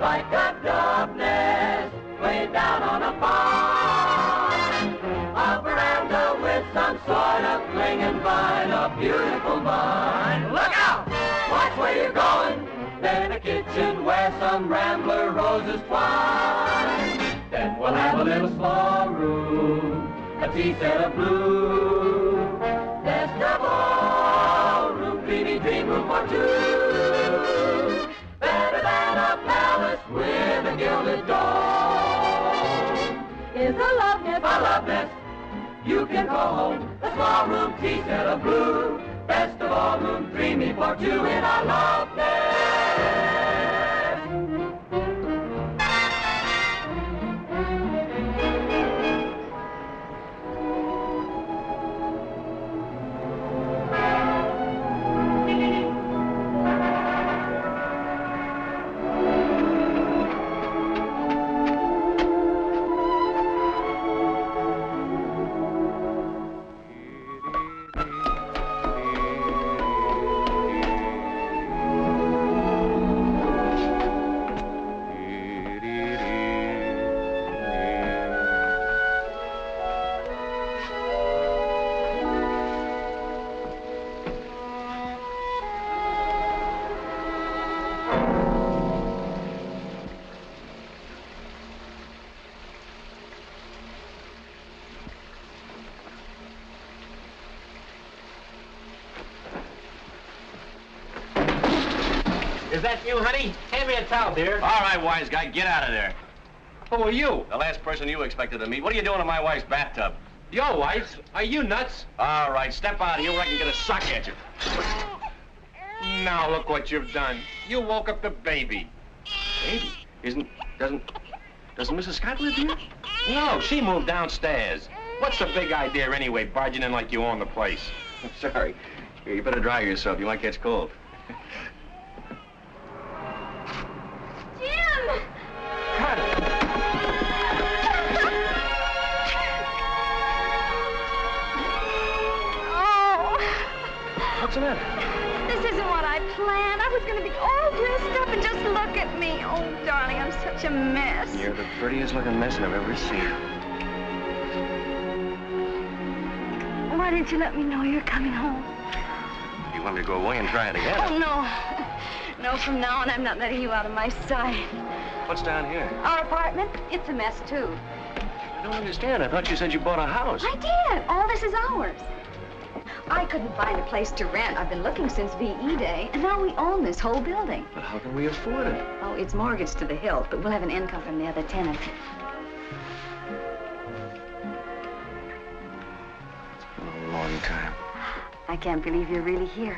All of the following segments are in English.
like a dove nest way down on a farm. A veranda with some sort of clinging vine, a beautiful vine. Look out! Watch where you're going. Then a kitchen where some rambler roses twine. Then we'll have a little small room, a tea set of blue. Best of all, room, dreamy dream room for two. Better than a palace with a gilded dome. Is a love nest, you can go home. A small room, tea set of blue. Best of all, room, dreamy for two in our love nest. Is that you, honey? Hand me a towel, dear. All right, wise guy, get out of there. Who are you? The last person you expected to meet. What are you doing in my wife's bathtub? Your wife? Are you nuts? All right, step out of here where I can get a sock at you. Now look what you've done. You woke up the baby. Baby? Doesn't Mrs. Scott live here? No, she moved downstairs. What's the big idea anyway, barging in like you own the place? I'm sorry. Here, you better dry yourself. You might catch cold. Jim! Cut it. Oh. What's the matter? This isn't what I planned. I was going to be all dressed up and just look at me. Oh, darling, I'm such a mess. You're the prettiest looking mess I've ever seen. Why didn't you let me know you're coming home? You want me to go away and try it again? Oh, no. No, from now on, I'm not letting you out of my sight. What's down here? Our apartment, it's a mess, too. I don't understand. I thought you said you bought a house. I did. All this is ours. I couldn't find a place to rent. I've been looking since VE Day, and now we own this whole building. But how can we afford it? Oh, it's mortgaged to the hilt, but we'll have an income from the other tenants. It's been a long time. I can't believe you're really here.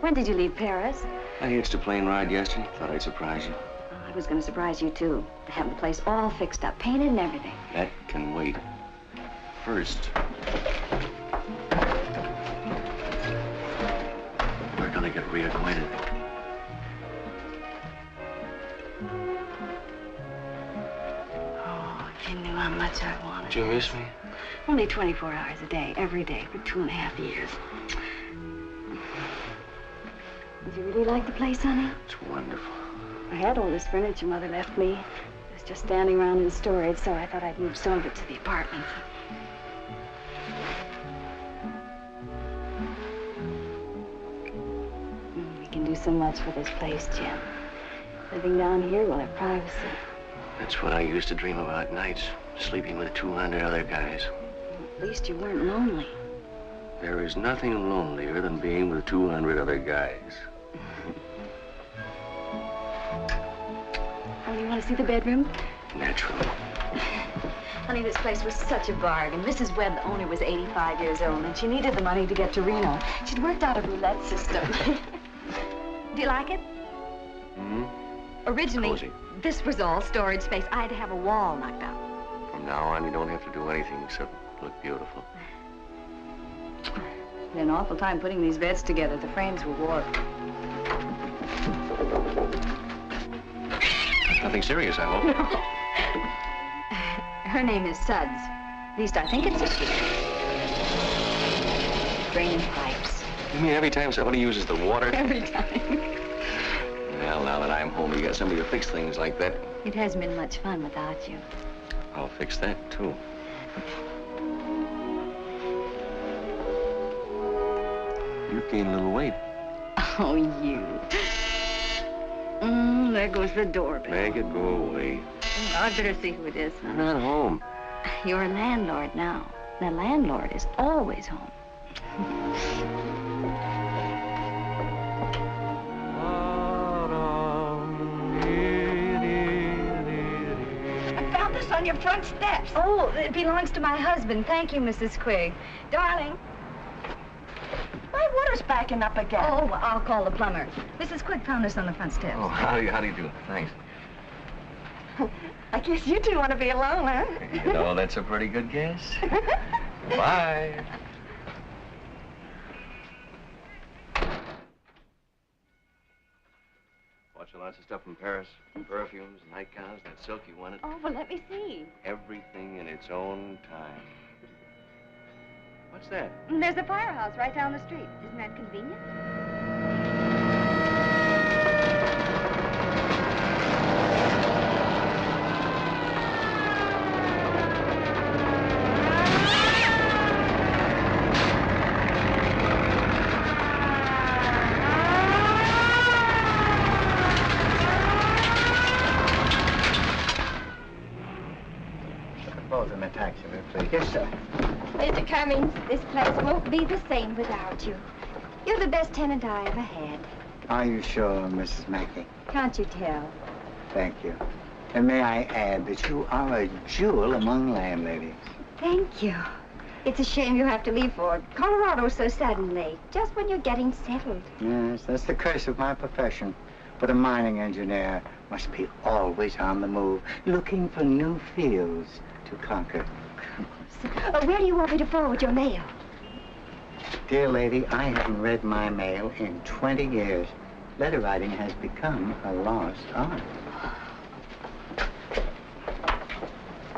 When did you leave Paris? I hitched a plane ride yesterday. Thought I'd surprise you. Oh, I was going to surprise you, too. To have the place all fixed up, painted and everything. That can wait. First, we're gonna get reacquainted. Oh, you knew how much I wanted. Did you miss me? Only 24 hours a day, every day, for 2.5 years. Did you really like the place, honey? It's wonderful. I had all this furniture Mother left me. It was just standing around in storage, so I thought I'd move some of it to the apartment. We can do so much for this place, Jim. Living down here, we'll have privacy. That's what I used to dream about nights, sleeping with 200 other guys. At least you weren't lonely. There is nothing lonelier than being with 200 other guys. Oh, you want to see the bedroom? Naturally. Honey, this place was such a bargain. Mrs. Webb, the owner, was 85 years old, and she needed the money to get to Reno. She'd worked out a roulette system. Do you like it? Mm-hmm. Originally, Cozy. this was all storage space. I had to have a wall knocked out. From now on, you don't have to do anything except look beautiful. It's been an awful time putting these beds together. The frames were warped. Nothing serious, I hope. No. Her name is Suds. At least I think it's a she. Draining pipes. You mean every time somebody uses the water? Every time. Well, now that I'm home, you got somebody to fix things like that. It hasn't been much fun without you. I'll fix that, too. You gained a little weight. Oh, you. There goes the doorbell. Make it go away. I'd better see who it is. I'm not home. You're a landlord now. The landlord is always home. I found this on your front steps. Oh, it belongs to my husband. Thank you, Mrs. Quigg. Darling. My water's backing up again. Oh, I'll call the plumber. Mrs. Quigg found this on the front steps. Oh, how do you do? Thanks. I guess you two want to be alone, huh? You know, that's a pretty good guess. Bye. Watching lots of stuff from Paris. Perfumes, nightgowns, that silk you wanted. Oh, well, let me see. Everything in its own time. What's that? There's a firehouse right down the street. Isn't that convenient? Both in the taxi, please. Yes, sir. Mr. Cummings, this place won't be the same without you. You're the best tenant I ever had. Are you sure, Mrs. Mackey? Can't you tell? Thank you. And may I add that you are a jewel among landladies. Thank you. It's a shame you have to leave for Colorado so suddenly, just when you're getting settled. Yes, that's the curse of my profession. But a mining engineer must be always on the move, looking for new fields to conquer. Where do you want me to forward your mail? Dear lady, I haven't read my mail in 20 years. Letter writing has become a lost art.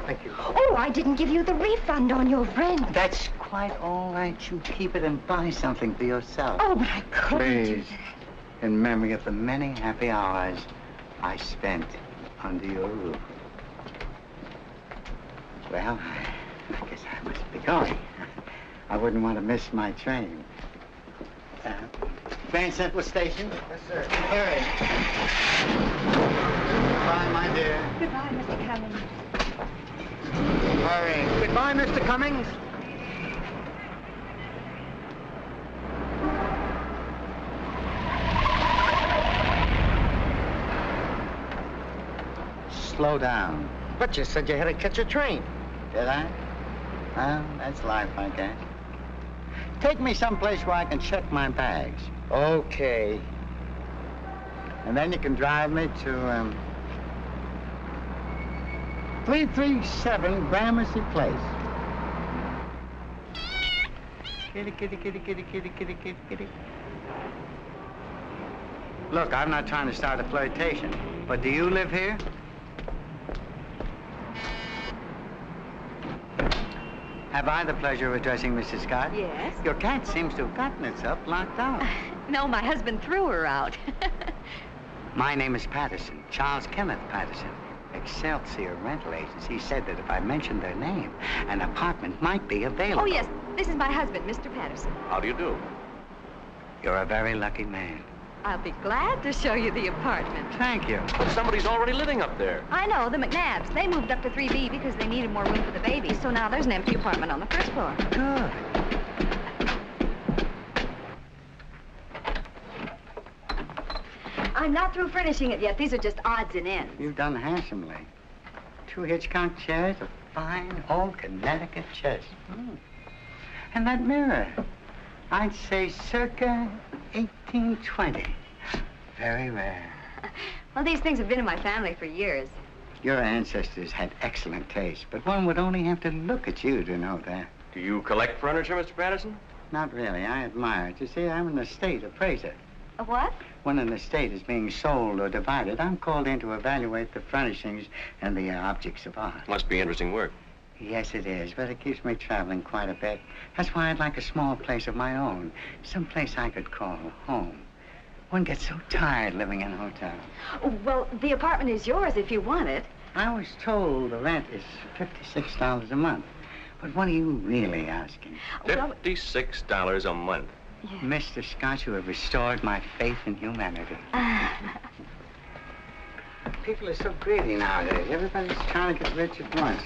Thank you. Oh, I didn't give you the refund on your rent. That's quite all right. You keep it and buy something for yourself. Oh, but I couldn't do Please, in memory of the many happy hours I spent under your roof. Well, I guess I must be going. I wouldn't want to miss my train. Grand Central Station? Yes, sir. Hurry. Goodbye, my dear. Goodbye, Mr. Cummings. Hurry. Goodbye, Mr. Cummings. Slow down. But you said you had to catch a train. Did I? Well, that's life, I guess. Take me someplace where I can check my bags. Okay. And then you can drive me to, 337 Gramercy Place. Kitty, kitty, kitty, kitty, kitty, kitty, kitty, kitty. Look, I'm not trying to start a flirtation, but do you live here? Have I the pleasure of addressing Mrs. Scott? Yes. Your cat seems to have gotten itself locked out. No, my husband threw her out. My name is Patterson, Charles Kenneth Patterson. Excelsior Rental Agency said that if I mentioned their name, an apartment might be available. Oh, yes. This is my husband, Mr. Patterson. How do you do? You're a very lucky man. I'll be glad to show you the apartment. Thank you. But somebody's already living up there. I know, the McNabbs. They moved up to 3B because they needed more room for the baby. So now there's an empty apartment on the first floor. Good. I'm not through furnishing it yet. These are just odds and ends. You've done handsomely. 2 Hitchcock chairs, a fine old Connecticut chest. And that mirror, I'd say circa 1820. Very rare. Well, these things have been in my family for years. Your ancestors had excellent taste, but one would only have to look at you to know that. Do you collect furniture, Mr. Patterson? Not really. I admire it. You see, I'm an estate appraiser. A what? When an estate is being sold or divided, I'm called in to evaluate the furnishings and the objects of art. Must be interesting work. Yes, it is, but it keeps me traveling quite a bit. That's why I'd like a small place of my own, some place I could call home. One gets so tired living in a hotel. Oh, well, the apartment is yours if you want it. I was told the rent is $56 a month. But what are you really asking? Well, $56 a month. Mr. Scott, you have restored my faith in humanity. People are so greedy nowadays. Everybody's trying to get rich at once.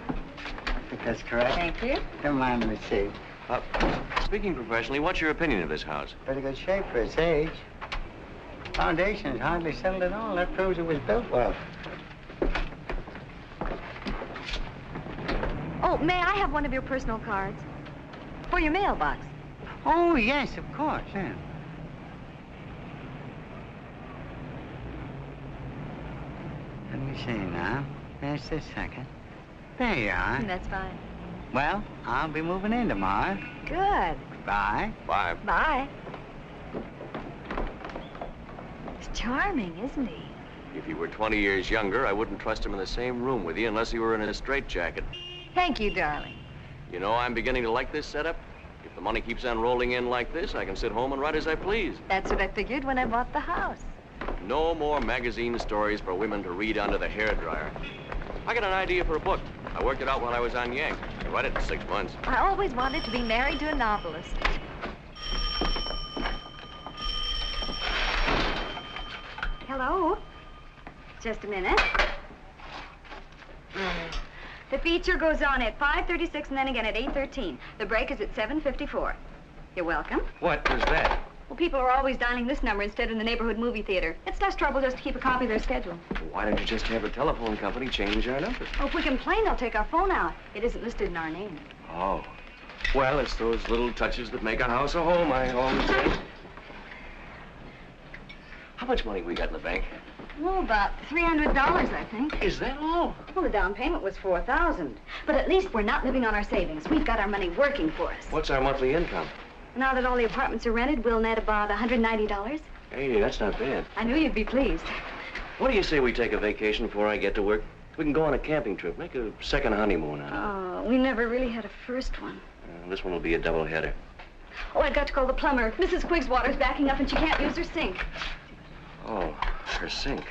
I think that's correct. Thank you. Never mind the receipt. Speaking professionally, what's your opinion of this house? Pretty good shape for its age. Foundation is hardly settled at all. That proves it was built well. Oh, may I have one of your personal cards? For your mailbox. Oh, yes, of course. Yeah. Let me see now. There's this second. There you are. That's fine. Well, I'll be moving in tomorrow. Good. Bye. Bye. Bye. He's charming, isn't he? If he were 20 years younger, I wouldn't trust him in the same room with you unless he were in a straitjacket. Thank you, darling. You know, I'm beginning to like this setup. If the money keeps on rolling in like this, I can sit home and write as I please. That's what I figured when I bought the house. No more magazine stories for women to read under the hairdryer. I got an idea for a book. I worked it out while I was on Yank. I write it in 6 months. I always wanted to be married to a novelist. Hello? Just a minute. The feature goes on at 5:36 and then again at 8:13. The break is at 7:54. You're welcome. What was that? Well, people are always dialing this number instead of the neighborhood movie theater. It's less trouble just to keep a copy of their schedule. Why don't you just have the telephone company change our number? Oh, if we complain, they'll take our phone out. It isn't listed in our name. Oh. Well, it's those little touches that make a house a home, I always say. How much money we got in the bank? Oh, about $300, I think. Is that all? Well, the down payment was $4,000. But at least we're not living on our savings. We've got our money working for us. What's our monthly income? Now that all the apartments are rented, we'll net about $190. Hey, that's not bad. I knew you'd be pleased. What do you say we take a vacation before I get to work? We can go on a camping trip, make a second honeymoon out of it. Oh, we never really had a first one. This one will be a double-header. Oh, I've got to call the plumber. Mrs. Quigg's water's backing up and she can't use her sink. Oh, her sink.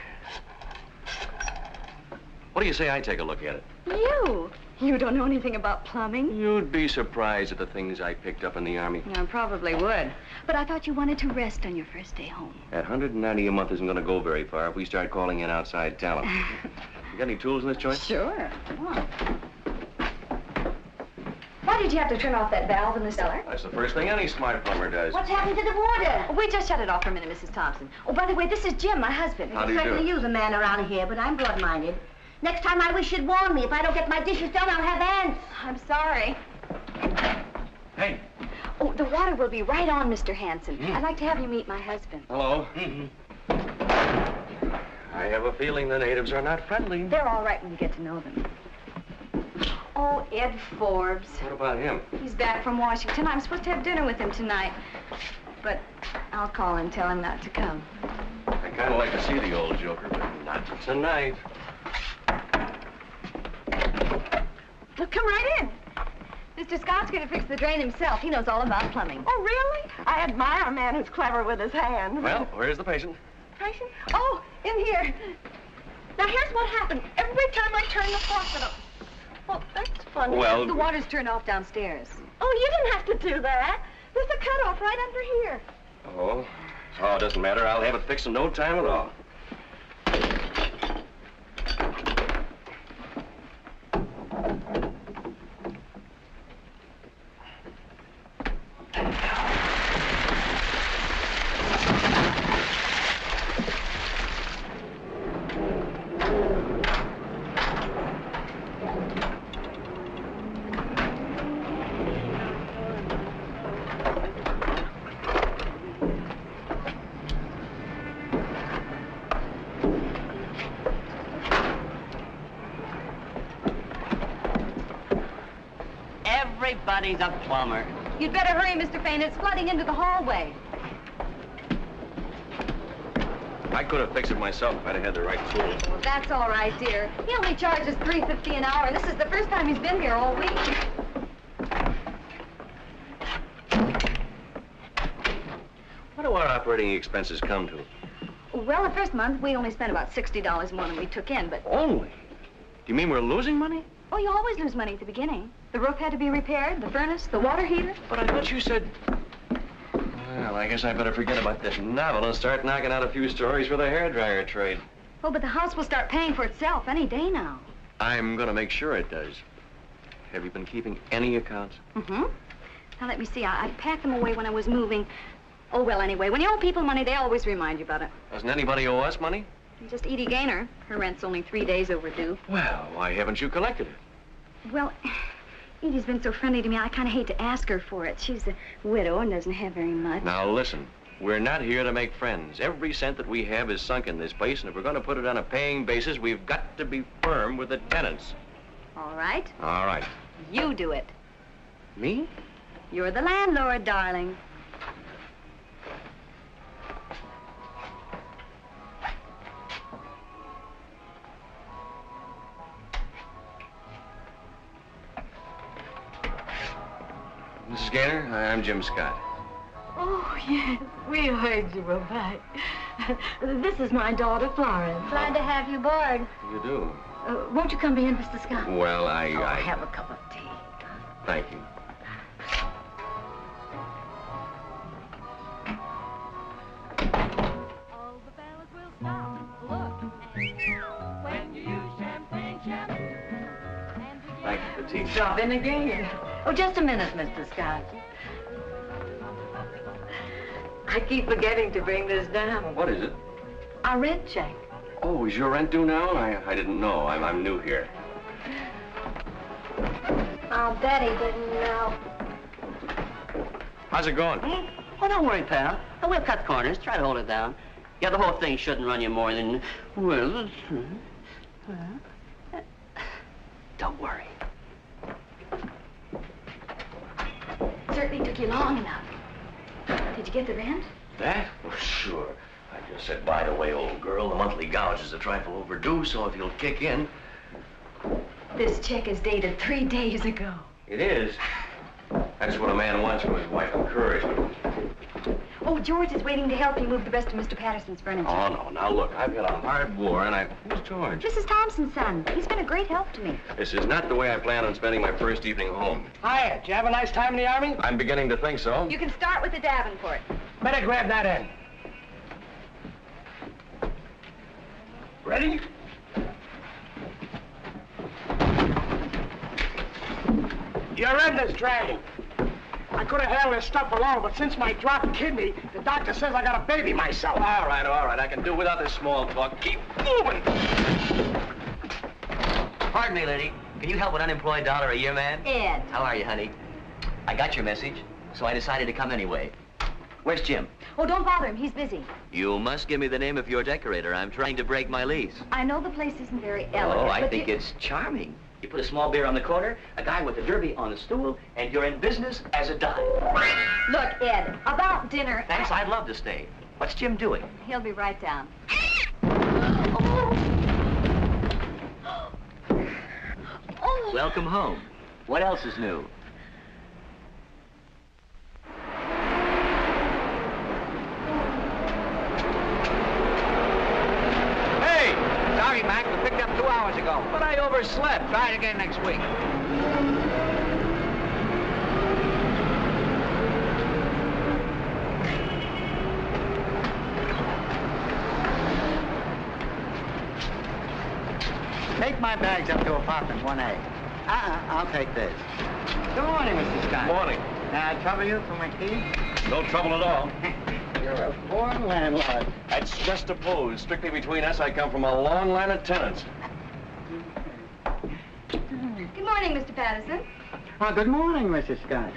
What do you say I take a look at it? You? You don't know anything about plumbing? You'd be surprised at the things I picked up in the Army. I probably would. But I thought you wanted to rest on your first day home. That $190 a month isn't going to go very far if we start calling in outside talent. You got any tools in this joint? Sure. Come on. Why did you have to turn off that valve in the cellar? That's the first thing any smart plumber does. What's happened to the water? Oh, we just shut it off for a minute, Mrs. Thompson. Oh, by the way, this is Jim, my husband. How do you Certainly do? use a man around here, but I'm broad-minded. Next time I wish you'd warn me. If I don't get my dishes done, I'll have ants. I'm sorry. Hey. Oh, the water will be right on, Mr. Hanson. I'd like to have you meet my husband. Hello. I have a feeling the natives are not friendly. They're all right when you get to know them. Oh, Ed Forbes. What about him? He's back from Washington. I'm supposed to have dinner with him tonight. But I'll call and tell him not to come. I kind of like to see the old joker, but not tonight. Well, come right in. Mr. Scott's going to fix the drain himself. He knows all about plumbing. Oh, really? I admire a man who's clever with his hands. Well, where's the patient? Patient? Oh, in here. Now, here's what happened. Every time I turn the faucet up. Well, that's funny. Well, The water's turned off downstairs. Oh, you didn't have to do that. There's a cutoff right under here. Oh, it doesn't matter. I'll have it fixed in no time at all. Everybody's a plumber. You'd better hurry, Mr. Fane. It's flooding into the hallway. I could have fixed it myself if I'd have had the right tools. Well, that's all right, dear. He only charges $3.50 an hour, and this is the first time he's been here all week. What do our our operating expenses come to? Well, the first month, we only spent about $60 more than we took in, but... Only? Do you mean we're losing money? Oh, you always lose money at the beginning. The roof had to be repaired, the furnace, the water heater. But I thought you said... Well, I guess I better forget about this novel and start knocking out a few stories for the hairdryer trade. Oh, but the house will start paying for itself any day now. I'm gonna make sure it does. Have you been keeping any accounts? Mm-hmm. Now, let me see. I packed them away when I was moving. Oh, well, anyway, when you owe people money, they always remind you about it. Doesn't anybody owe us money? Just Edie Gaynor. Her rent's only 3 days overdue. Well, why haven't you collected it? Well, Edie's been so friendly to me, I kind of hate to ask her for it. She's a widow and doesn't have very much. Now, listen. We're not here to make friends. Every cent that we have is sunk in this place, and if we're going to put it on a paying basis, we've got to be firm with the tenants. All right. All right. You do it. Me? You're the landlord, darling. Mrs. Gaynor, I'm Jim Scott. Oh, yes, we heard you were back. This is my daughter, Florence. Glad to have you aboard. You do? Won't you come in, Mr. Scott? Well, I Have a cup of tea. Thank you. All the fellas will stop. Look. When you use champagne. Thank you for tea. Drop in again. Oh, just a minute, Mr. Scott. I keep forgetting to bring this down. What is it? Our rent check. Oh, is your rent due now? I didn't know. I'm new here. I'll bet he didn't know. How's it going? Oh, don't worry, pal. We'll cut corners. Try to hold it down. Yeah, the whole thing shouldn't run you more than... Well... Don't worry. Certainly took you long enough. Did you get the rent? That? Well, sure. I just said, by the way, old girl, the monthly gouge is a trifle overdue, so if you'll kick in... This check is dated 3 days ago. It is? That's what a man wants from his wife, encouragement. Oh, George is waiting to help you move the rest of Mr. Patterson's furniture. Oh, no. Now, look, I've got a hard war, and Who's George? Mrs. Thompson's son. He's been a great help to me. This is not the way I plan on spending my first evening home. Hiya. Did you have a nice time in the Army? I'm beginning to think so. You can start with the Davenport. Better grab that end. Ready? Your end is dragging. I could have handled this stuff alone, but since my dropped kidney, the doctor says I got a baby myself. All right. I can do without this small talk. Keep moving. Pardon me, lady. Can you help an unemployed $1 a year man? Ed. How are you, honey? I got your message, so I decided to come anyway. Where's Jim? Oh, don't bother him. He's busy. You must give me the name of your decorator. I'm trying to break my lease. I know the place isn't very elegant. Oh, I but think it's charming. You put a small beer on the corner, a guy with a derby on the stool, and you're in business as a dime. Look, Ed, about dinner... Thanks, I'd love to stay. What's Jim doing? He'll be right down. Oh. Welcome home. What else is new? Hey! Sorry, Mac. We picked up 2 hours ago. But I overslept. Try it again next week. Take my bags up to apartment 1A. I'll take this. Good morning, Mr. Scott. Morning. May I trouble you for my key? No trouble at all. You're a born landlord. That's just a pose. Strictly between us, I come from a long line of tenants. Good morning, Mr. Patterson. Well, good morning, Mrs. Scott.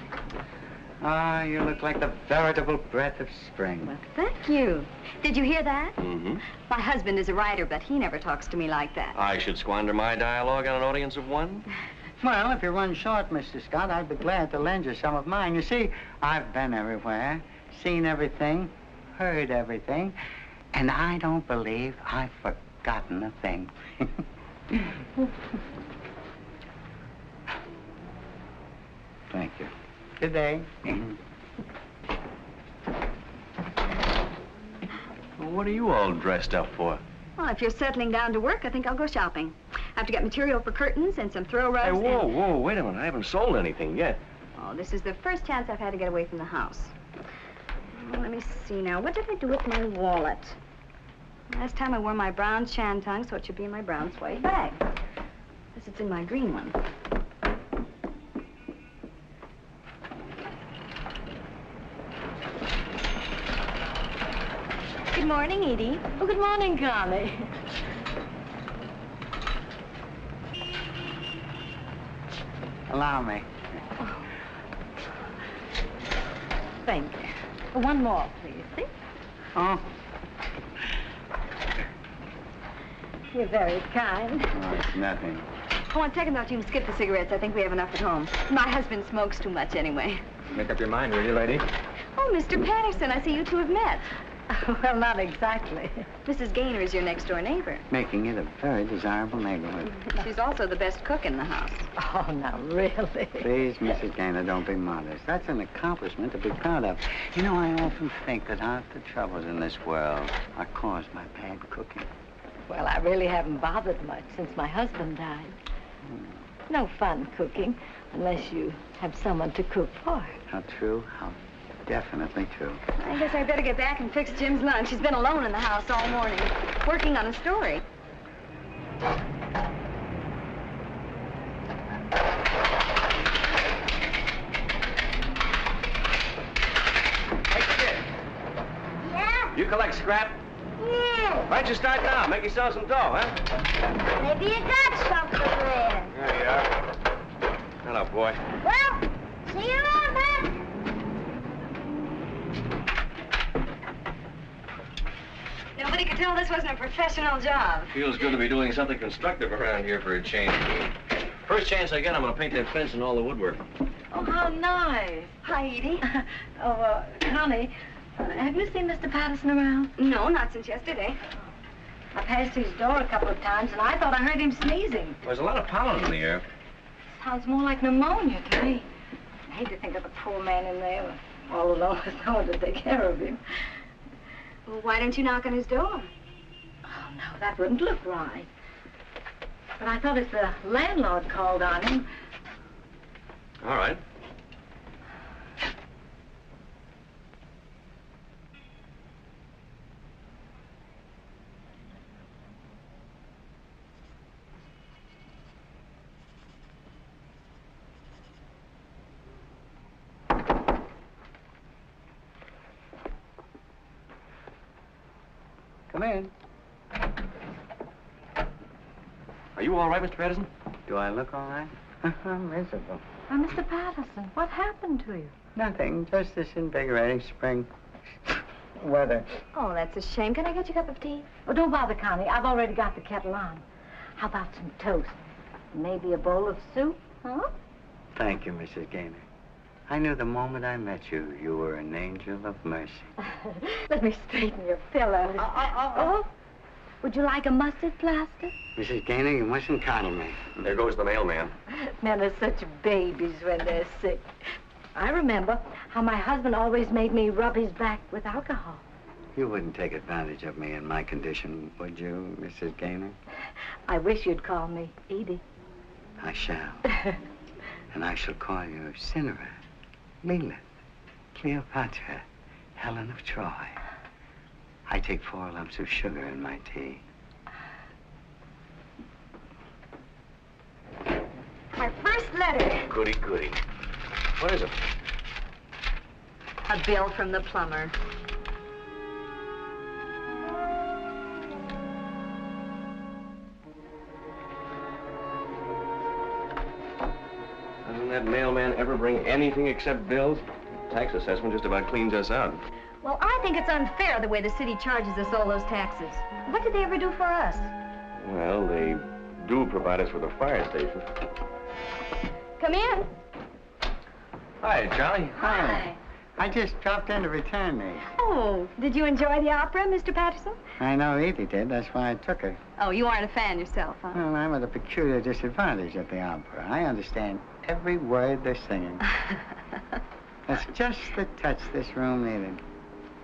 Ah, you look like the veritable breath of spring. Well, thank you. Did you hear that? Mm-hmm. My husband is a writer, but he never talks to me like that. I should squander my dialogue on an audience of one? Well, if you run short, Mr. Scott, I'd be glad to lend you some of mine. You see, I've been everywhere, seen everything, heard everything, and I don't believe I've forgotten a thing. Thank you. Good day. What are you all dressed up for? Well, if you're settling down to work, I think I'll go shopping. I have to get material for curtains and some throw rugs. Hey, whoa, and... whoa, wait a minute. I haven't sold anything yet. Oh, this is the first chance I've had to get away from the house. Well, let me see now. What did I do with my wallet? Last time I wore my brown shantung, so it should be in my brown suede bag. Guess it's in my green one. Good morning, Edie. Oh, good morning, Connie. Allow me. Thank you. One more, please. See? Oh. You're very kind. Oh, it's nothing. Oh, on second thought, you can skip the cigarettes. I think we have enough at home. My husband smokes too much anyway. Make up your mind, will you, lady? Oh, Mr. Patterson, I see you two have met. Well, not exactly. Mrs. Gaynor is your next-door neighbor. Making it a very desirable neighborhood. She's also the best cook in the house. Oh, now, really? Please, Mrs. Gaynor, don't be modest. That's an accomplishment to be proud of. You know, I often think that half the troubles in this world are caused by bad cooking. Well, I really haven't bothered much since my husband died. No fun cooking unless you have someone to cook for. How true, how definitely true. I guess I better get back and fix Jim's lunch. He's been alone in the house all morning, working on a story. Hey, kid. Yeah? You collect scrap? Yeah. Why don't you start now? Make yourself some dough, huh? Maybe you got something there. There you are. Hello, boy. Well, see you around, man. Nobody could tell this wasn't a professional job. Feels good to be doing something constructive around here for a change. First chance I get, I'm gonna paint that fence and all the woodwork. Oh, how nice. Hi, Edie. Connie, have you seen Mr. Patterson around? No, not since yesterday. I passed his door a couple of times, and I thought I heard him sneezing. There's a lot of pollen in the air. Sounds more like pneumonia to me. I hate to think of the poor man in there, all alone with no one to take care of him. Well, why don't you knock on his door? Oh, no, that wouldn't look right. But I thought if the landlord called on him... All right. Come in. Are you all right, Mr. Patterson? Do I look all right? I'm miserable. Mr. Patterson, what happened to you? Nothing, just this invigorating spring weather. Oh, that's a shame. Can I get you a cup of tea? Oh, don't bother, Connie. I've already got the kettle on. How about some toast? Maybe a bowl of soup, huh? Thank you, Mrs. Gaynor. I knew the moment I met you, you were an angel of mercy. Let me straighten your pillows. Oh, would you like a mustard plaster? Mrs. Gaynor, you mustn't coddle me. There goes the mailman. Men are such babies when they're sick. I remember how my husband always made me rub his back with alcohol. You wouldn't take advantage of me in my condition, would you, Mrs. Gaynor? I wish you'd call me Edie. I shall. And I shall call you Cinderella, Lilith, Cleopatra, Helen of Troy. I take 4 lumps of sugar in my tea. Our first letter. Goody, goody. What is it? A bill from the plumber. Doesn't that mailman ever bring anything except bills? Tax assessment just about cleans us out. Well, I think it's unfair the way the city charges us all those taxes. What did they ever do for us? Well, they do provide us with a fire station. Come in. Hi, Charlie. Hi. I just dropped in to return these. Oh, did you enjoy the opera, Mr. Patterson? I know Edie did. That's why I took her. Oh, you aren't a fan yourself, huh? Well, I'm at a peculiar disadvantage at the opera. I understand every word they're singing. That's just the touch this room needed.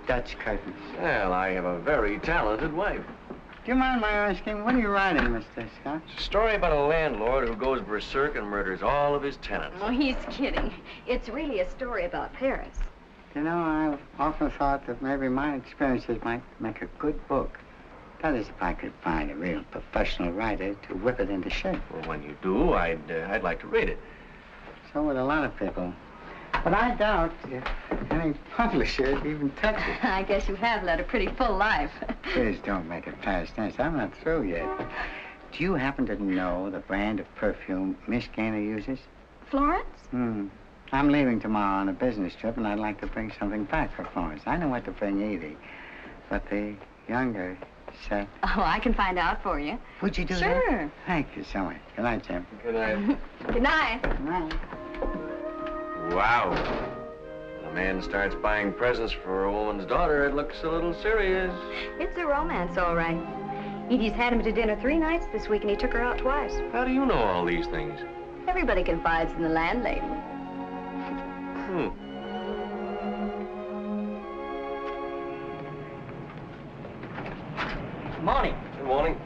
Dutch curtains. Well, I have a very talented wife. Do you mind my asking, what are you writing, Mr. Scott? It's a story about a landlord who goes berserk and murders all of his tenants. Oh, he's kidding. It's really a story about Paris. You know, I've often thought that maybe my experiences might make a good book. That is, if I could find a real professional writer to whip it into shape. Well, when you do, I'd like to read it. So would a lot of people. But I doubt if any publisher would even touch it. I guess you have led a pretty full life. Please don't make it past tense. I'm not through yet. Do you happen to know the brand of perfume Miss Gaynor uses? Florence? I'm leaving tomorrow on a business trip, and I'd like to bring something back for Florence. I know what to bring Edie, but the younger set. Oh, I can find out for you. Would you do that? Sure. Thank you so much. Good night, Jim. Good night. Good night. Good night. Wow. When a man starts buying presents for a woman's daughter, it looks a little serious. It's a romance, all right. Edie's had him to dinner 3 nights this week, and he took her out twice. How do you know all these things? Everybody confides in the landlady. Good morning. Good morning.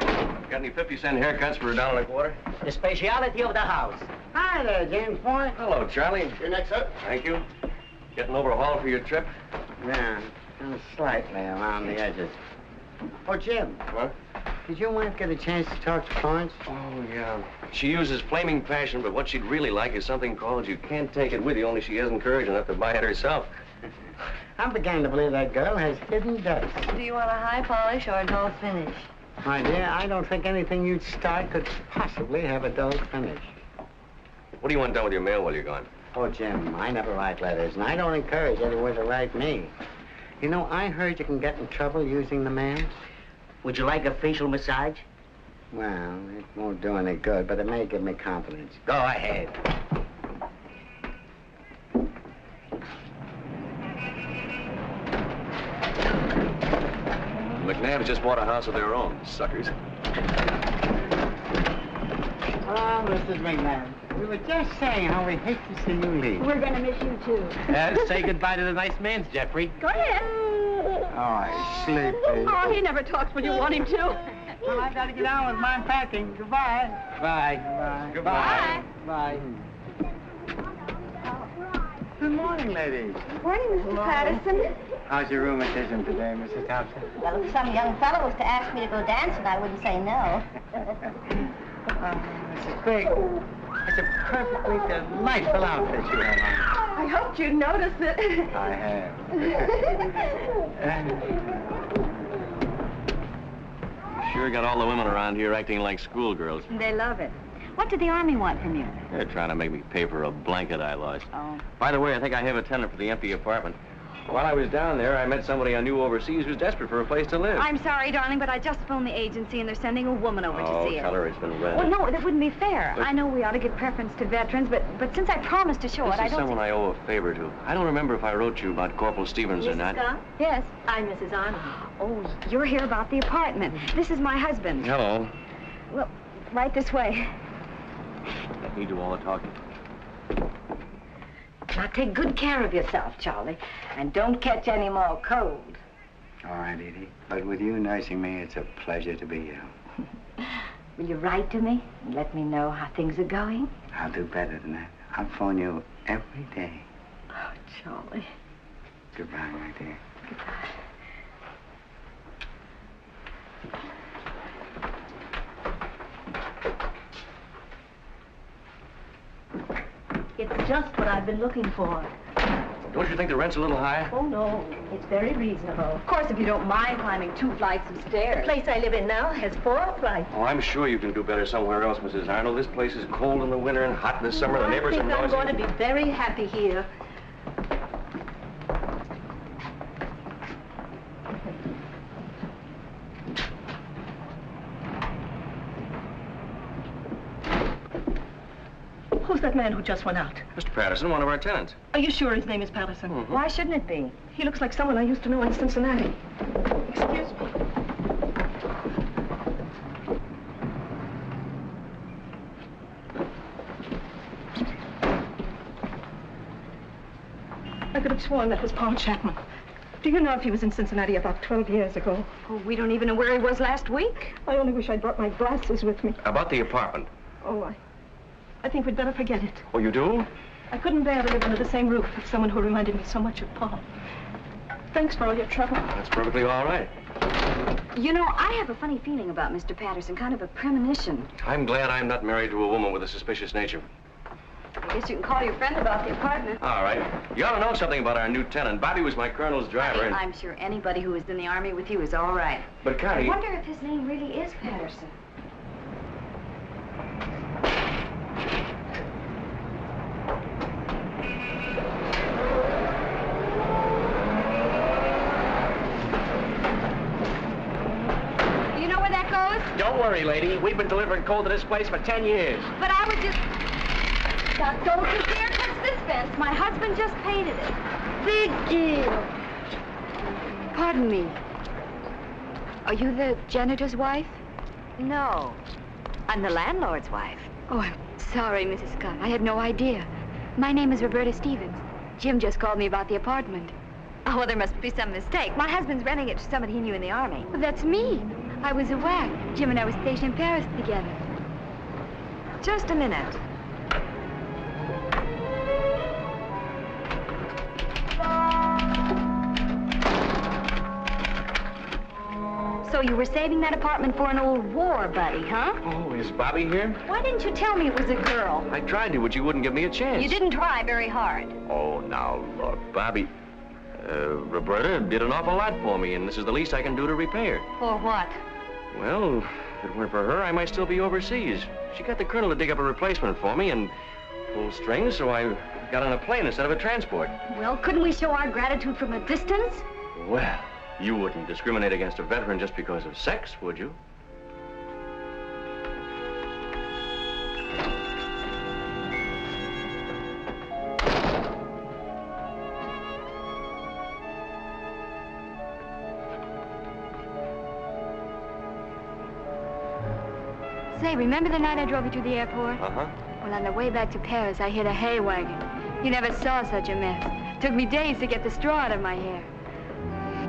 Got any 50-cent haircuts for $1.25? The speciality of the house. Hi there, James Boy. Hello, Charlie. Your next, sir. Thank you. Getting overhauled for your trip? Yeah, kind of slightly around the edges. Oh, Jim. What? Did your wife get a chance to talk to Florence? Oh, yeah. She uses flaming passion, but what she'd really like is something called You Can't Take It With You, only she hasn't courage enough to buy it herself. I'm beginning to believe that girl has hidden depths. Do you want a high polish or a dull finish? My dear, I don't think anything you'd start could possibly have a dull finish. What do you want done with your mail while you're gone? Oh, Jim, I never write letters, and I don't encourage anyone to write me. You know, I heard you can get in trouble using the mail. Would you like a facial massage? Well, it won't do any good, but it may give me confidence. Go ahead. McNabb's just bought a house of their own, suckers. Hello, Mrs. McNabb. We were just saying how we hate to see you leave. We're gonna miss you, too. Say goodbye to the nice man's, Jeffrey. Go ahead. Oh, he's sleepy. Oh, he never talks when you want him to. Well, I gotta get on with my packing. Goodbye. Bye. Goodbye. Bye. Good morning, ladies. Morning, Mr. Patterson. How's your rheumatism today, Mrs. Thompson? Well, if some young fellow was to ask me to go dancing, I wouldn't say no. Mrs. Big, it's a perfectly delightful outfit you have on. I hoped you'd notice it. I have. Sure got all the women around here acting like schoolgirls. They love it. What did the Army want from you? They're trying to make me pay for a blanket I lost. Oh. By the way, I think I have a tenant for the empty apartment. While I was down there, I met somebody I knew overseas who's desperate for a place to live. I'm sorry, darling, but I just phoned the agency, and they're sending a woman over to see it. Tell her it's been read. Well, no, that wouldn't be fair. But- I know we ought to give preference to veterans, but since I promised to show This it, I is don't someone I owe a favor to. I don't remember if I wrote you about Corporal Stevens or not. Scott? Yes. I'm Mrs. Arnold. Oh, you're here about the apartment. This is my husband. Hello. Well, right this way. Let me do all the talking. Now, take good care of yourself, Charlie, and don't catch any more cold. All right, Edie. But with you nursing me, it's a pleasure to be here. Will you write to me and let me know how things are going? I'll do better than that. I'll phone you every day. Oh, Charlie. Goodbye, my dear. It's just what I've been looking for. Don't you think the rent's a little high? Oh, no. It's very reasonable. Of course, if you don't mind climbing 2 flights of stairs. The place I live in now has 4 flights. Oh, I'm sure you can do better somewhere else, Mrs. Arnold. This place is cold in the winter and hot in the summer. The neighbors are noisy. I think I'm going to be very happy here. Who's that man who just went out? Mr. Patterson, one of our tenants. Are you sure his name is Patterson? Mm-hmm. Why shouldn't it be? He looks like someone I used to know in Cincinnati. Excuse me. I could have sworn that was Paul Chapman. Do you know if he was in Cincinnati about 12 years ago? Oh, we don't even know where he was last week. I only wish I'd brought my glasses with me. About the apartment. Oh, I think we'd better forget it. Oh, you do? I couldn't bear to live under the same roof with someone who reminded me so much of Paul. Thanks for all your trouble. That's perfectly all right. You know, I have a funny feeling about Mr. Patterson, kind of a premonition. I'm glad I'm not married to a woman with a suspicious nature. I guess you can call your friend about the apartment. All right. You ought to know something about our new tenant. Bobby was my colonel's driver. And... I'm sure anybody who was in the Army with you is all right. But, Connie... I wonder if his name really is Patterson. You know where that goes? Don't worry, lady. We've been delivering coal to this place for 10 years. But I was just... That goes to here. Touch this fence. My husband just painted it. Big deal. Pardon me. Are you the janitor's wife? No, I'm the landlord's wife. Oh, I'm sorry, Mrs. Scott. I had no idea. My name is Roberta Stevens. Jim just called me about the apartment. Oh, well, there must be some mistake. My husband's renting it to somebody he knew in the Army. Well, that's me. I was a WAC. Jim and I were stationed in Paris together. Just a minute. So you were saving that apartment for an old war buddy, huh? Oh, is Bobby here? Why didn't you tell me it was a girl? I tried to, but you wouldn't give me a chance. You didn't try very hard. Oh, now, look, Bobby... Roberta did an awful lot for me, and this is the least I can do to repay her. For what? Well, if it weren't for her, I might still be overseas. She got the colonel to dig up a replacement for me and pull strings, so I got on a plane instead of a transport. Well, couldn't we show our gratitude from a distance? Well, you wouldn't discriminate against a veteran just because of sex, would you? Say, remember the night I drove you to the airport? Uh-huh. Well, on the way back to Paris, I hit a hay wagon. You never saw such a mess. Took me days to get the straw out of my hair.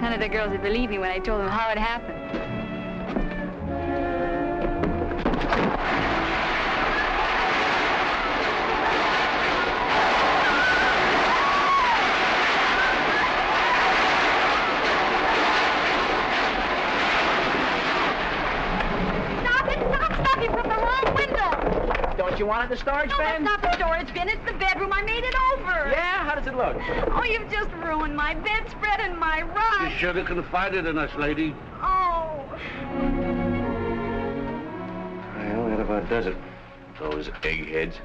None of the girls would believe me when I told them how it happened. Stop you from the wrong window! Don't you want it in the storage No, bin? that's not the storage bin. It's the bedroom. I made it over. Yeah? How does it look? Oh, you've just ruined my bedspread and my rug. You should have confided in us, lady. Oh. Well, that about does it. Those eggheads.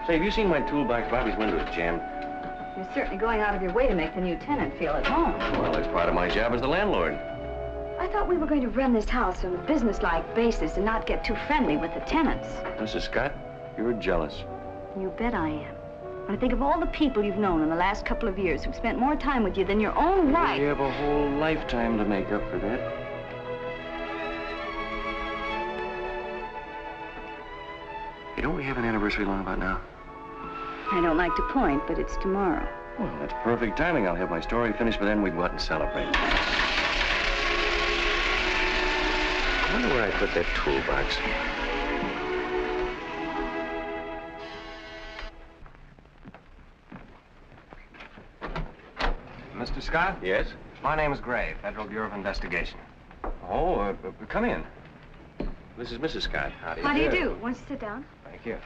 Say, have you seen my toolbox? Bobby's window's jammed. You're certainly going out of your way to make the new tenant feel at home. Well, that's part of my job as the landlord. I thought we were going to run this house on a business-like basis and not get too friendly with the tenants. Mrs. Scott, you're jealous. You bet I am. When I think of all the people you've known in the last couple of years who've spent more time with you than your own wife. You have a whole lifetime to make up for that. Hey, don't we have an anniversary long about now? I don't like to point, but it's tomorrow. Well, that's perfect timing. I'll have my story finished, but then we go out and celebrate. I wonder where I put that toolbox. Mr. Scott? Yes? My name is Gray, Federal Bureau of Investigation. Oh, come in. This is Mrs. Scott. How do you do? Won't you sit down? Thank you.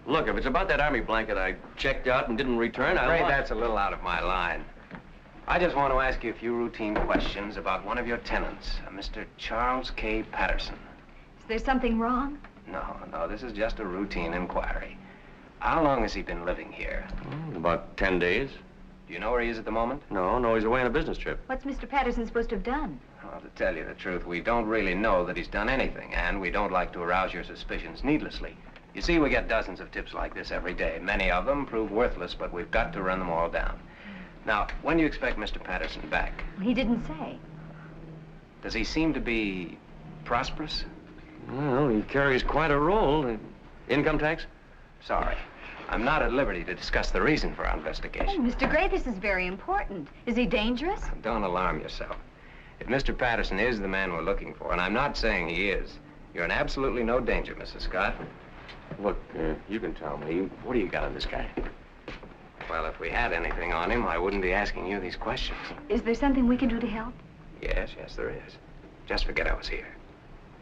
Look, if it's about that army blanket I checked out and didn't return, I'm afraid that's a little out of my line. I just want to ask you a few routine questions about one of your tenants, Mr. Charles K. Patterson. Is there something wrong? No, this is just a routine inquiry. How long has he been living here? About 10 days. Do you know where he is at the moment? No, he's away on a business trip. What's Mr. Patterson supposed to have done? Well, to tell you the truth, we don't really know that he's done anything, and we don't like to arouse your suspicions needlessly. You see, we get dozens of tips like this every day. Many of them prove worthless, but we've got to run them all down. Now, when do you expect Mr. Patterson back? He didn't say. Does he seem to be prosperous? Well, he carries quite a roll. Income tax? Sorry. I'm not at liberty to discuss the reason for our Oh, investigation. Mr. Gray, this is very important. Is he dangerous? Don't alarm yourself. If Mr. Patterson is the man we're looking for, and I'm not saying he is, you're in absolutely no danger, Mrs. Scott. Look, you can tell me. What do you got on this guy? Well, if we had anything on him, I wouldn't be asking you these questions. Is there something we can do to help? Yes, there is. Just forget I was here.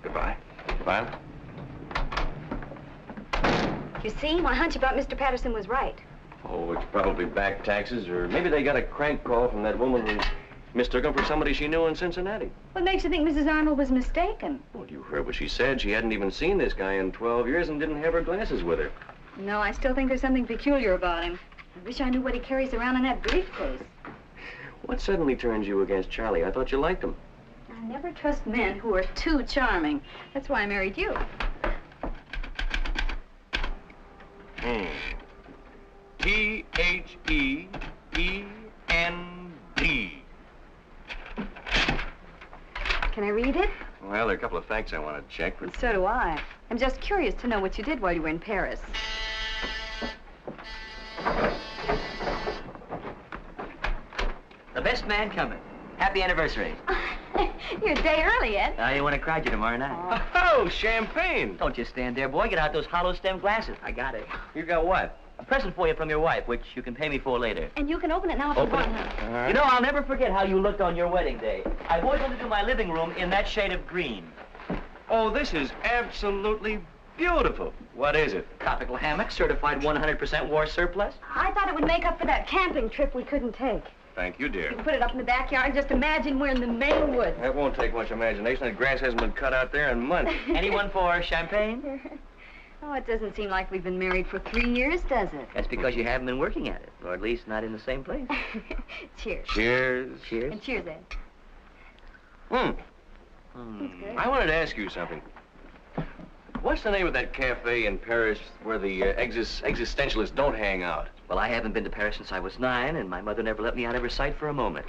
Goodbye. Goodbye. You see, my hunch about Mr. Patterson was right. Oh, it's probably back taxes, or maybe they got a crank call from that woman who mistook him for somebody she knew in Cincinnati. What makes you think Mrs. Arnold was mistaken? Well, you heard what she said. She hadn't even seen this guy in 12 years and didn't have her glasses with her. No, I still think there's something peculiar about him. I wish I knew what he carries around in that briefcase. What suddenly turns you against Charlie? I thought you liked him. I never trust men who are too charming. That's why I married you. T-H-E-E-N-D. Can I read it? Well, there are a couple of facts I want to check, but... So do I. I'm just curious to know what you did while you were in Paris. The best man coming. Happy anniversary. You're a day early, Ed. You want to crowd you tomorrow night. Oh, champagne! Don't just stand there, boy. Get out those hollow stem glasses. I got it. You got what? A present for you from your wife, which you can pay me for later. And you can open it now if you want. All right. You know, I'll never forget how you looked on your wedding day. I've always wanted to do my living room in that shade of green. Oh, this is absolutely beautiful. What is it? Tropical hammock, certified 100% war surplus. I thought it would make up for that camping trip we couldn't take. Thank you, dear. You can put it up in the backyard. Just imagine we're in the Maine woods. That won't take much imagination. That grass hasn't been cut out there in months. Anyone for champagne? Oh, it doesn't seem like we've been married for 3 years, does it? That's because you haven't been working at it, or at least not in the same place. Cheers. Cheers. Cheers. And cheers, Ed. Hmm. That's good. I wanted to ask you something. What's the name of that cafe in Paris where the existentialists don't hang out? Well, I haven't been to Paris since I was 9, and my mother never let me out of her sight for a moment.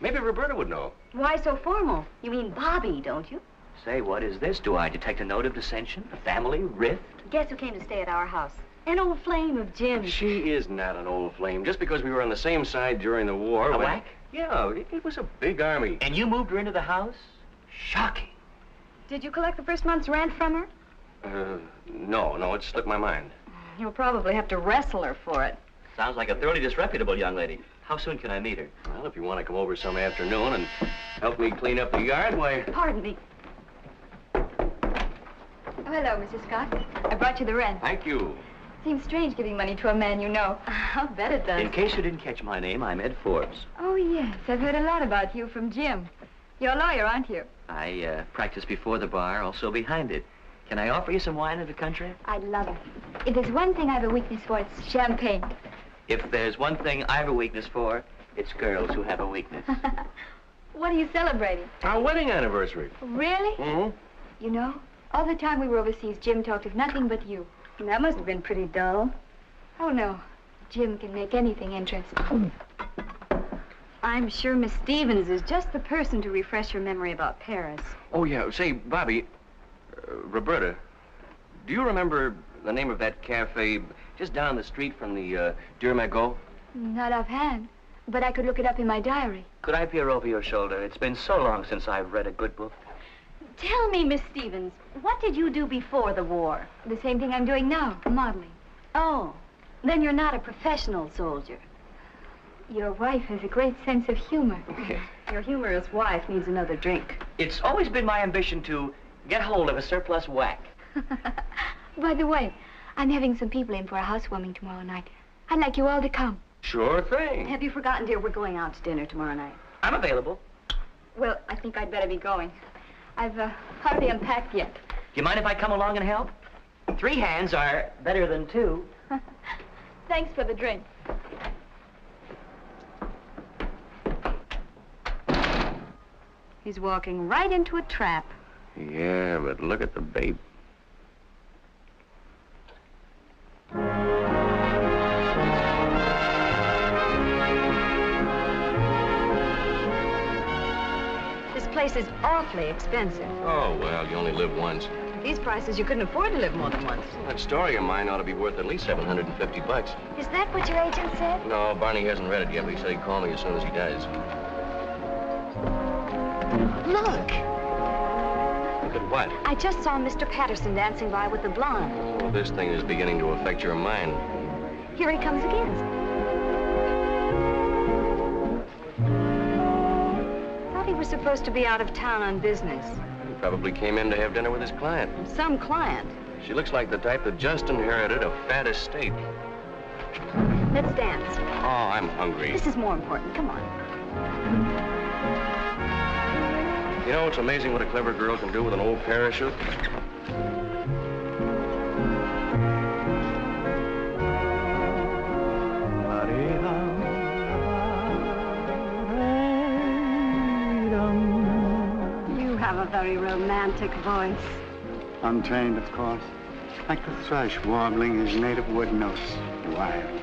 Maybe Roberta would know. Why so formal? You mean Bobby, don't you? Say, what is this? Do I detect a note of dissension? A family rift? Guess who came to stay at our house? An old flame of Jim's. She is not an old flame. Just because we were on the same side during the war... A whack? Yeah, it was a big army. And you moved her into the house? Shocking. Did you collect the first month's rent from her? No, it slipped my mind. You'll probably have to wrestle her for it. Sounds like a thoroughly disreputable young lady. How soon can I meet her? Well, if you want to come over some afternoon and help me clean up the yard, why... Pardon me. Oh, hello, Mrs. Scott. I brought you the rent. Thank you. Seems strange giving money to a man you know. I'll bet it does. In case you didn't catch my name, I'm Ed Forbes. Oh, yes. I've heard a lot about you from Jim. You're a lawyer, aren't you? I practice before the bar, also behind it. Can I offer you some wine of the country? I love it. If there's one thing I have a weakness for, it's champagne. If there's one thing I have a weakness for, it's girls who have a weakness. What are you celebrating? Our wedding anniversary. Really? Mm-hmm. You know, all the time we were overseas, Jim talked of nothing but you. That must have been pretty dull. Oh, no. Jim can make anything interesting. I'm sure Miss Stevens is just the person to refresh your memory about Paris. Oh, yeah. Say, Bobby, Roberta, do you remember the name of that cafe just down the street from the Dieu Magot? Not offhand, but I could look it up in my diary. Could I peer over your shoulder? It's been so long since I've read a good book. Tell me, Miss Stevens, what did you do before the war? The same thing I'm doing now, modeling. Oh, then you're not a professional soldier. Your wife has a great sense of humor. Your humorous wife needs another drink. It's always been my ambition to get hold of a surplus whack. By the way, I'm having some people in for a housewarming tomorrow night. I'd like you all to come. Sure thing. Have you forgotten, dear, we're going out to dinner tomorrow night? I'm available. Well, I think I'd better be going. I've hardly unpacked yet. Do you mind if I come along and help? 3 hands are better than 2. Thanks for the drink. He's walking right into a trap. Yeah, but look at the babe. This place is awfully expensive. Oh, well, you only live once. These prices, you couldn't afford to live more than once. That story of mine ought to be worth at least $750. Is that what your agent said? No, Barney hasn't read it yet, but he said he'd call me as soon as he does. Look. Look at what? I just saw Mr. Patterson dancing by with the blonde. Oh, this thing is beginning to affect your mind. Here he comes again. Thought he was supposed to be out of town on business. He probably came in to have dinner with his client. Some client. She looks like the type that just inherited a fat estate. Let's dance. Oh, I'm hungry. This is more important. Come on. You know, it's amazing what a clever girl can do with an old parachute. You have a very romantic voice. Untrained, of course. Like the thrush warbling his native wood notes. Wild.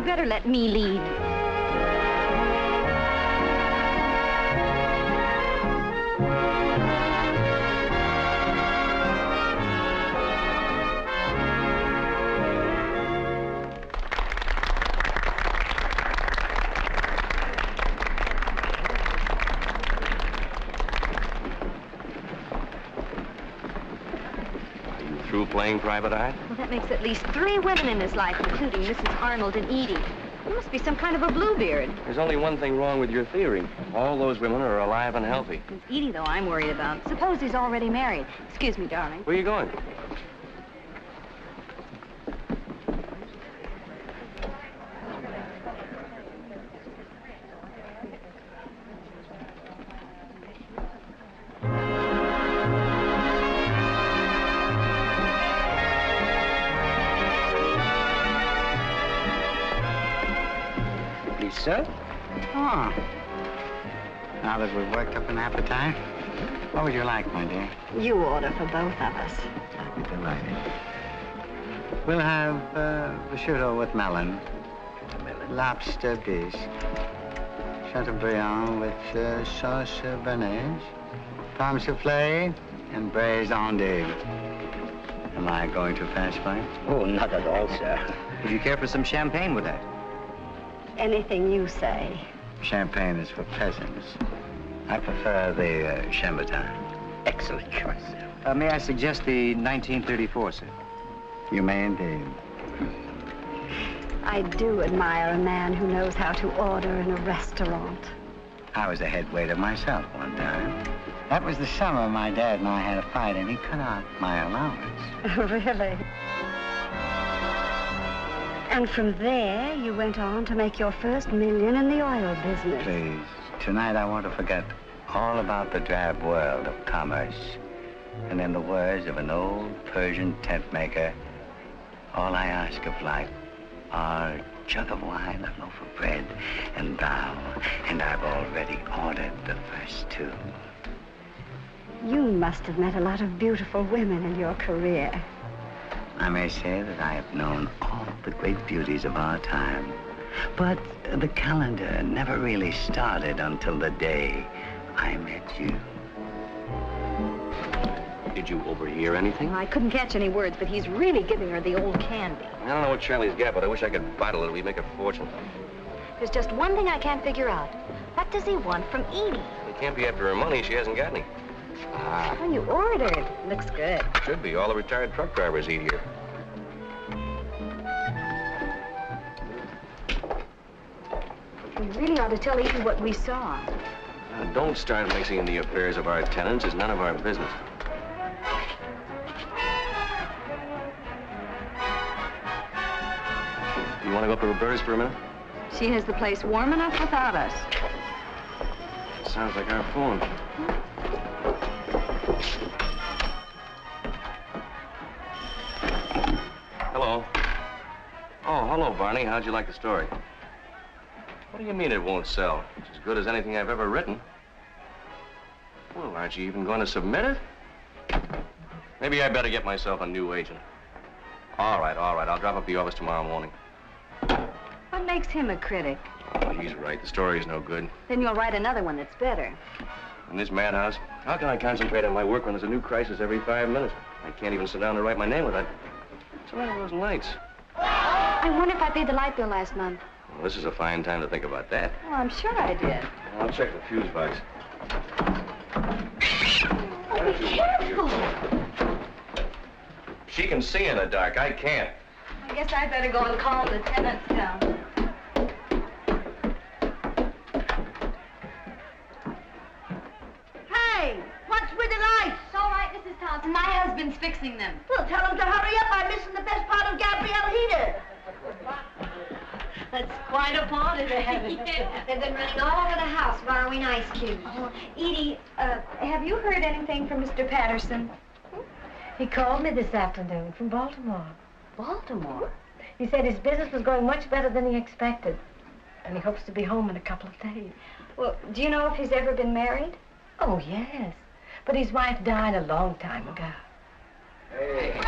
Better let me lead. Through playing private eye? Well, that makes at least 3 women in his life, including Mrs. Arnold and Edie. You must be some kind of a bluebeard. There's only one thing wrong with your theory. All those women are alive and healthy. It's Edie, though, I'm worried about. Suppose he's already married. Excuse me, darling. Where are you going? Sir? Oh. Now that we've worked up an appetite, what would you like, my dear? You order for both of us. I'd be delighted. We'll have prosciutto with melon, lobster bisque, chateaubriand with sauce béarnaise, pomme soufflé, and braised endive. Am I going too fast, Frank? Oh, not at all, sir. Would you care for some champagne with that? Anything you say. Champagne is for peasants. I prefer the Chambertin. Excellent choice, sir. May I suggest the 1934, sir? You may indeed. I do admire a man who knows how to order in a restaurant. I was a head waiter myself one time. That was the summer my dad and I had a fight, and he cut out my allowance. Really? And from there, you went on to make your first million in the oil business. Please, tonight I want to forget all about the drab world of commerce. And in the words of an old Persian tent maker, all I ask of life are a jug of wine, a loaf of bread, and thou. And I've already ordered the first 2. You must have met a lot of beautiful women in your career. I may say that I have known all the great beauties of our time. But the calendar never really started until the day I met you. Did you overhear anything? I couldn't catch any words, but he's really giving her the old candy. I don't know what Charlie's got, but I wish I could bottle it. We'd make a fortune. There's just one thing I can't figure out. What does he want from Edie? He can't be after her money. She hasn't got any. Ah. Oh, you ordered. Looks good. Should be. All the retired truck drivers eat here. We really ought to tell Edie what we saw. Don't start mixing in the affairs of our tenants. It's none of our business. You want to go up to Roberta's for a minute? She has the place warm enough without us. Sounds like our phone. Hello. Oh, Oh, hello, Barney. How'd you like the story? What do you mean it won't sell? It's as good as anything I've ever written. Well, aren't you even going to submit it? Maybe I better get myself a new agent. All right. I'll drop up the office tomorrow morning. What makes him a critic? Oh, he's right. The story's no good. Then you'll write another one that's better. In this madhouse, how can I concentrate on my work when there's a new crisis every 5 minutes? I can't even sit down and write my name without... What's the matter with those lights? I wonder if I paid the light bill last month. Well, this is a fine time to think about that. Well, I'm sure I did. I'll check the fuse box. Oh, be careful. She can see in the dark. I can't. I guess I'd better go and calm the tenants down. Hey, what's with the lights? It's all right, Mrs. Thompson. My husband's fixing them. Well, tell them to hurry up. I'm missing the best part of Gabrielle Heater. That's quite a party they have. Yeah. They've been running all over the house borrowing ice cubes. Oh, Edie, have you heard anything from Mr. Patterson? He called me this afternoon from Baltimore. Baltimore? He said his business was going much better than he expected. And he hopes to be home in a couple of days. Well, do you know if he's ever been married? Oh, yes. But his wife died a long time ago. Hey.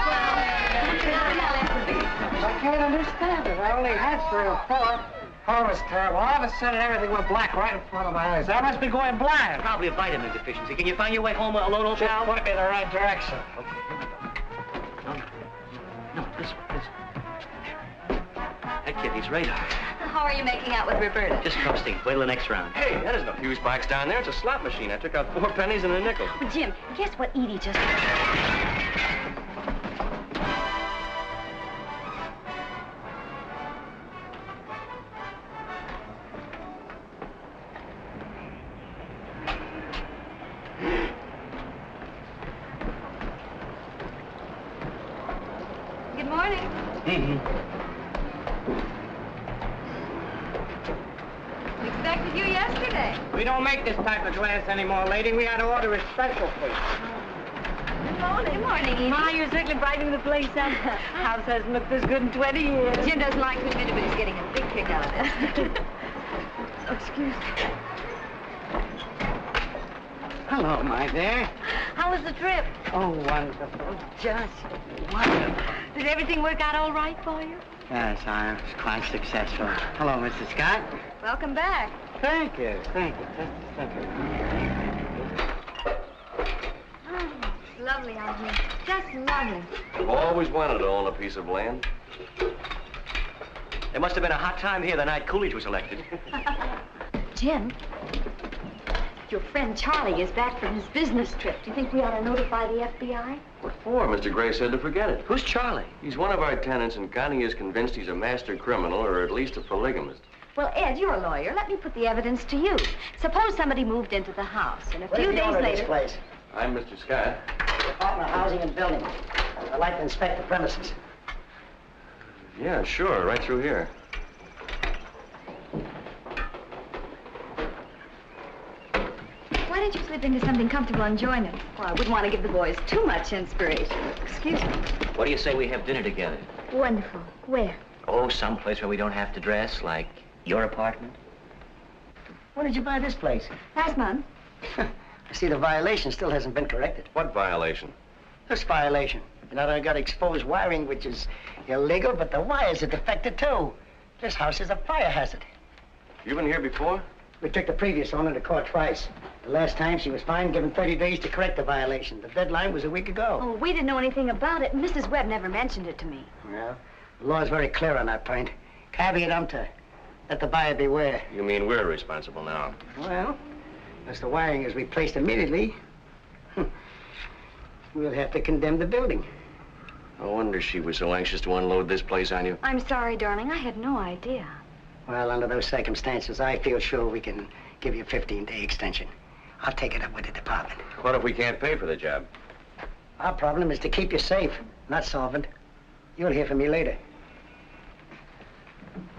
I can't understand it. I only had 3 or 4. Oh, it's terrible. All of a sudden, everything went black right in front of my eyes. I must be going blind. Probably a vitamin deficiency. Can you find your way home alone, old pal? Just point me in the right direction. Okay, no, this one. That kid needs radar. How are you making out with Roberta? Just coasting. Wait till the next round. Hey, that isn't a fuse box down there. It's a slot machine. I took out 4 pennies and a nickel. Well, Jim, guess what Edie just... Good morning. Expected you yesterday. We don't make this type of glass anymore, lady. We had to order a special, please. Good morning. Good morning, Edie. Ma, you're certainly brightening the place up. House hasn't looked this good in 20 years. Jim doesn't like to admit it, but he's getting a big kick out of this. Oh, excuse me. Hello, my dear. How was the trip? Oh, wonderful. Just wonderful. Did everything work out all right for you? Yes, I was quite successful. Hello, Mr. Scott. Welcome back. Thank you. Thank you. Thank you. Oh, it's lovely out here. Just lovely. I've always wanted to own a piece of land. There must have been a hot time here the night Coolidge was elected. Jim, your friend Charlie is back from his business trip. Do you think we ought to notify the FBI? What for? Mr. Gray said to forget it. Who's Charlie? He's one of our tenants, and Connie is convinced he's a master criminal, or at least a polygamist. Well, Ed, you're a lawyer. Let me put the evidence to you. Suppose somebody moved into the house, and a few days later... place? I'm Mr. Scott. Department of Housing and Building. I'd like to inspect the premises. Yeah, sure. Right through here. Why don't you slip into something comfortable and join us? Well, I wouldn't want to give the boys too much inspiration. Excuse me. What do you say we have dinner together? Wonderful. Where? Oh, someplace where we don't have to dress, like your apartment. When did you buy this place? Last month. I see the violation still hasn't been corrected. What violation? This violation. You know, I got exposed wiring, which is illegal, but the wires are defective, too. This house is a fire hazard. You been here before? We took the previous owner to court twice. The last time she was fined, given 30 days to correct the violation. The deadline was a week ago. Oh, we didn't know anything about it. Mrs. Webb never mentioned it to me. Well, the law is very clear on that point. Caveat emptor. Let the buyer beware. You mean we're responsible now? Well, unless the wiring is replaced immediately, we'll have to condemn the building. No wonder she was so anxious to unload this place on you. I'm sorry, darling. I had no idea. Well, under those circumstances, I feel sure we can give you a 15-day extension. I'll take it up with the department. What if we can't pay for the job? Our problem is to keep you safe, not solvent. You'll hear from me later.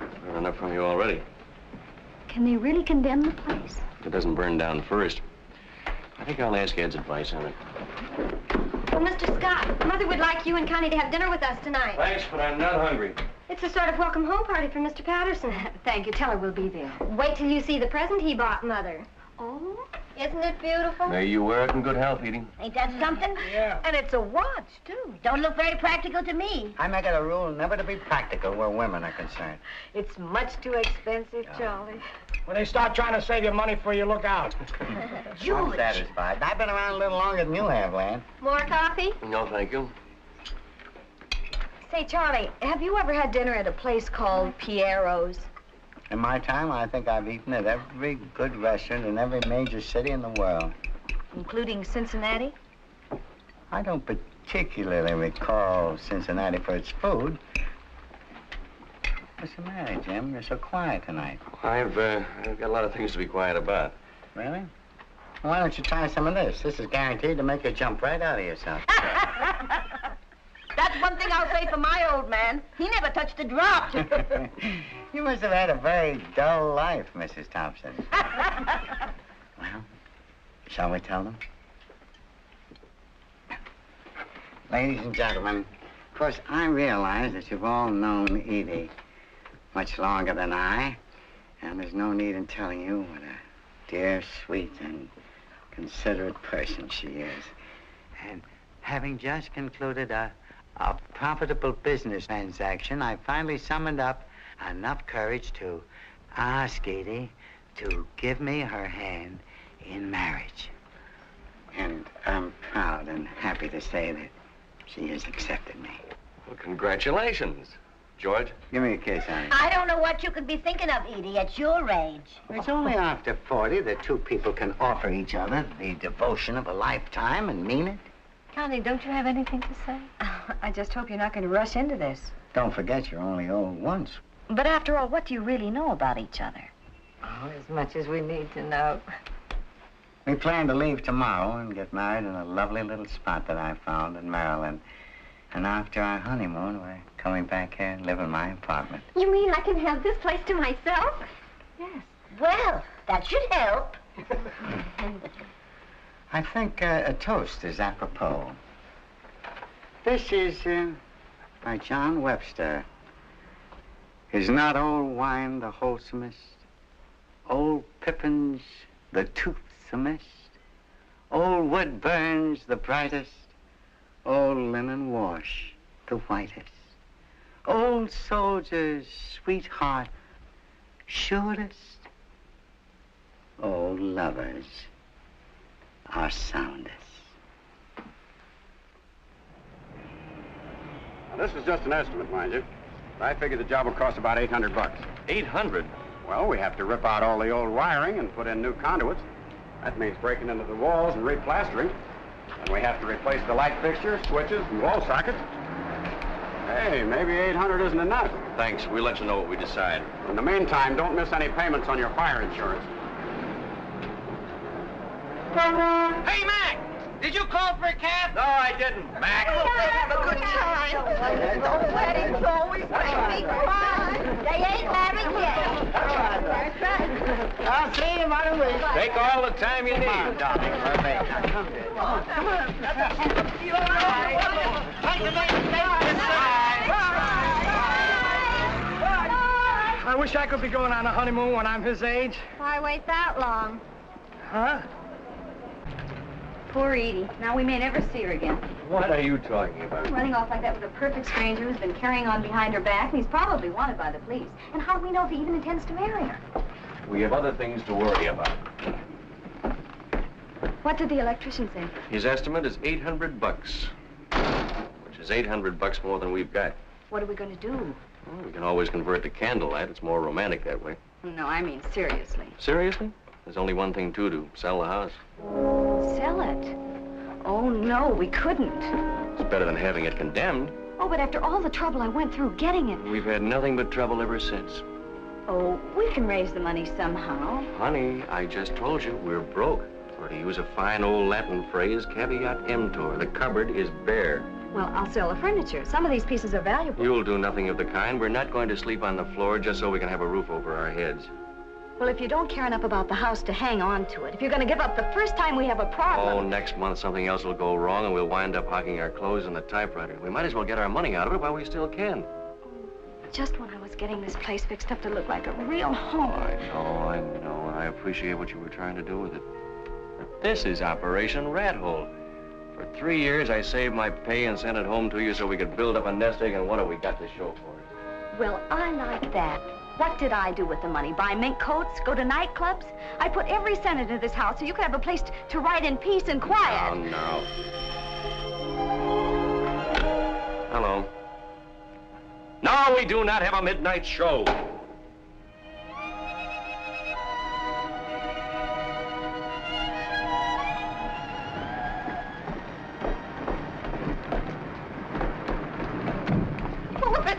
I've heard enough from you already. Can they really condemn the place? If it doesn't burn down first. I think I'll ask Ed's advice on it. Well, Mr. Scott, Mother would like you and Connie to have dinner with us tonight. Thanks, but I'm not hungry. It's a sort of welcome home party for Mr. Patterson. Thank you. Tell her we'll be there. Wait till you see the present he bought, Mother. Oh? Isn't it beautiful? May you wear it in good health, Edie. Ain't that something? Yeah. And it's a watch, too. Don't look very practical to me. I make it a rule never to be practical where women are concerned. It's much too expensive, Charlie. When they start trying to save you money for you, look out. I'm satisfied. I've been around a little longer than you have, Lan. More coffee? No, thank you. Say, Charlie, have you ever had dinner at a place called Piero's? In my time, I think I've eaten at every good restaurant in every major city in the world. Including Cincinnati? I don't particularly recall Cincinnati for its food. What's the matter, Jim? You're so quiet tonight. I've got a lot of things to be quiet about. Really? Well, why don't you try some of this? This is guaranteed to make you jump right out of yourself. That's one thing I'll say for my old man. He never touched a drop. You must have had a very dull life, Mrs. Thompson. Well, shall we tell them? Ladies and gentlemen, of course, I realize that you've all known Edie much longer than I, and there's no need in telling you what a dear, sweet, and considerate person she is. And having just concluded a profitable business transaction, I finally summoned up enough courage to ask Edie to give me her hand in marriage. And I'm proud and happy to say that she has accepted me. Well, congratulations. George? Give me a kiss, honey. I don't know what you could be thinking of, Edie, at your age. It's only after 40 that two people can offer each other the devotion of a lifetime and mean it. Connie, don't you have anything to say? I just hope you're not going to rush into this. Don't forget you're only old once. But after all, what do you really know about each other? Oh, as much as we need to know. We plan to leave tomorrow and get married in a lovely little spot that I found in Maryland. And after our honeymoon, we're coming back here and live in my apartment. You mean I can have this place to myself? Yes. Well, that should help. I think a toast is apropos. This is by John Webster. Is not old wine the wholesomest? Old pippins the toothsomest? Old wood burns the brightest? Old linen wash the whitest? Old soldier's sweetheart surest? Old lovers are soundest. Now, this is just an estimate, mind you. I figure the job will cost about $800. 800? Well, we have to rip out all the old wiring and put in new conduits. That means breaking into the walls and replastering. And we have to replace the light fixtures, switches, and wall sockets. Hey, maybe 800 isn't enough. Thanks. We'll let you know what we decide. In the meantime, don't miss any payments on your fire insurance. Hey, Mac! Did you call for a cab? No, I didn't. Mac! Have a good time. Don't let him go. He's making me cry. They ain't married yet. That's right. I'll see you right away. Take all the time you need. Come on, darling. Come on. I wish I could be going on a honeymoon when I'm his age. Why wait that long? Huh? Poor Edie. Now we may never see her again. What are you talking about? Running off like that with a perfect stranger who's been carrying on behind her back, and he's probably wanted by the police. And how do we know if he even intends to marry her? We have other things to worry about. What did the electrician say? His estimate is $800, which is $800 more than we've got. What are we going to do? Well, we can always convert to candlelight. It's more romantic that way. No, I mean seriously. Seriously? There's only one thing to do. Sell the house. Sell it? Oh, no, we couldn't. It's better than having it condemned. Oh, but after all the trouble I went through getting it... We've had nothing but trouble ever since. Oh, we can raise the money somehow. Honey, I just told you, we're broke. Or to use a fine old Latin phrase, caveat emptor. The cupboard is bare. Well, I'll sell the furniture. Some of these pieces are valuable. You'll do nothing of the kind. We're not going to sleep on the floor just so we can have a roof over our heads. Well, if you don't care enough about the house to hang on to it, if you're going to give up the first time we have a problem... Oh, next month something else will go wrong and we'll wind up hocking our clothes in the typewriter. We might as well get our money out of it while we still can. Just when I was getting this place fixed up to look like a real home. I know, and I appreciate what you were trying to do with it. But this is Operation Rat Hole. For 3 years, I saved my pay and sent it home to you so we could build up a nest egg, and what have we got to show for it? Well, I like that. What did I do with the money? Buy mink coats? Go to nightclubs? I put every cent into this house so you could have a place to write in peace and quiet. Oh, no. Hello. No, we do not have a midnight show.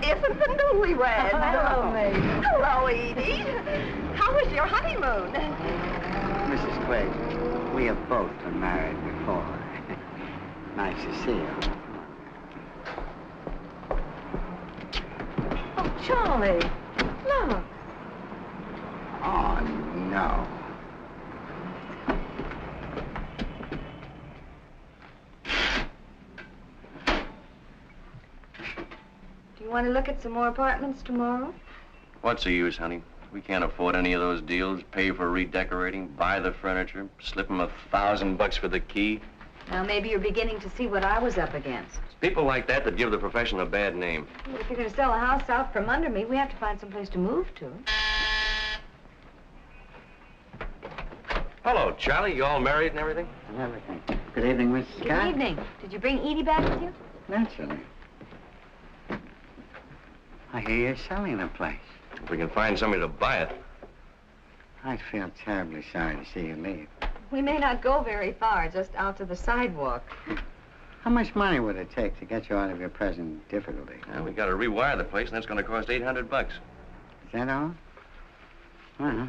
Isn't the newlywed? Hello, Mabel. Hello, Edie. How was your honeymoon? Mrs. Quaid, we have both been married before. Nice to see you. Oh, Charlie, look. Oh, no. Do you want to look at some more apartments tomorrow? What's the use, honey? We can't afford any of those deals. Pay for redecorating, buy the furniture, slip them $1,000 for the key. Now, maybe you're beginning to see what I was up against. It's people like that give the profession a bad name. Well, if you're going to sell a house out from under me, we have to find some place to move to. Hello, Charlie. You all married and everything? And everything. Good evening, Mrs. Scott. Good evening. Did you bring Edie back with you? Naturally. I hear you're selling the place. If we can find somebody to buy it. I'd feel terribly sorry to see you leave. We may not go very far, just out to the sidewalk. How much money would it take to get you out of your present difficulty? Well, we got to rewire the place, and that's going to cost $800. Is that all? Well,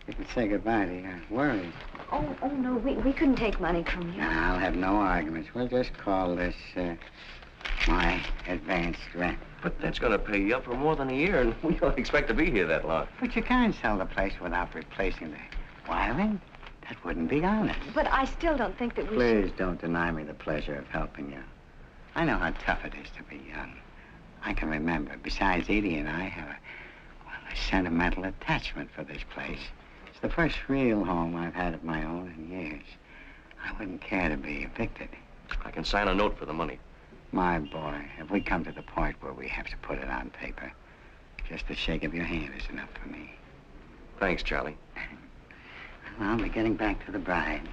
you can say goodbye to your worries. Oh, no, we couldn't take money from you. Now, I'll have no arguments. We'll just call this, my advanced rent. But that's going to pay you up for more than a year, and we don't expect to be here that long. But you can't sell the place without replacing the wiring. That wouldn't be honest. But I still don't think that we Please don't deny me the pleasure of helping you. I know how tough it is to be young. I can remember, besides Edie and I have a sentimental attachment for this place. It's the first real home I've had of my own in years. I wouldn't care to be evicted. I can sign a note for the money. My boy, if we come to the point where we have to put it on paper, just the shake of your hand is enough for me. Thanks, Charlie. Well, I'll be getting back to the bride.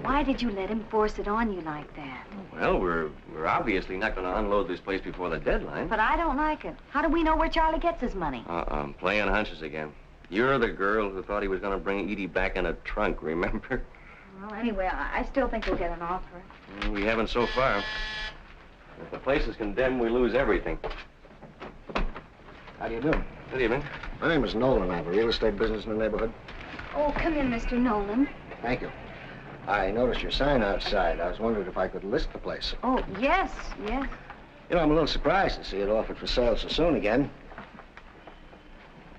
Why did you let him force it on you like that? Well, we're obviously not going to unload this place before the deadline. But I don't like it. How do we know where Charlie gets his money? Playing hunches again. You're the girl who thought he was going to bring Edie back in a trunk, remember? Well, anyway, I still think we'll get an offer. Well, we haven't so far. If the place is condemned, we lose everything. How do you do? Good evening. My name is Nolan. I have a real estate business in the neighborhood. Oh, come in, Mr. Nolan. Thank you. I noticed your sign outside. I was wondering if I could list the place. Oh, yes. You know, I'm a little surprised to see it offered for sale so soon again.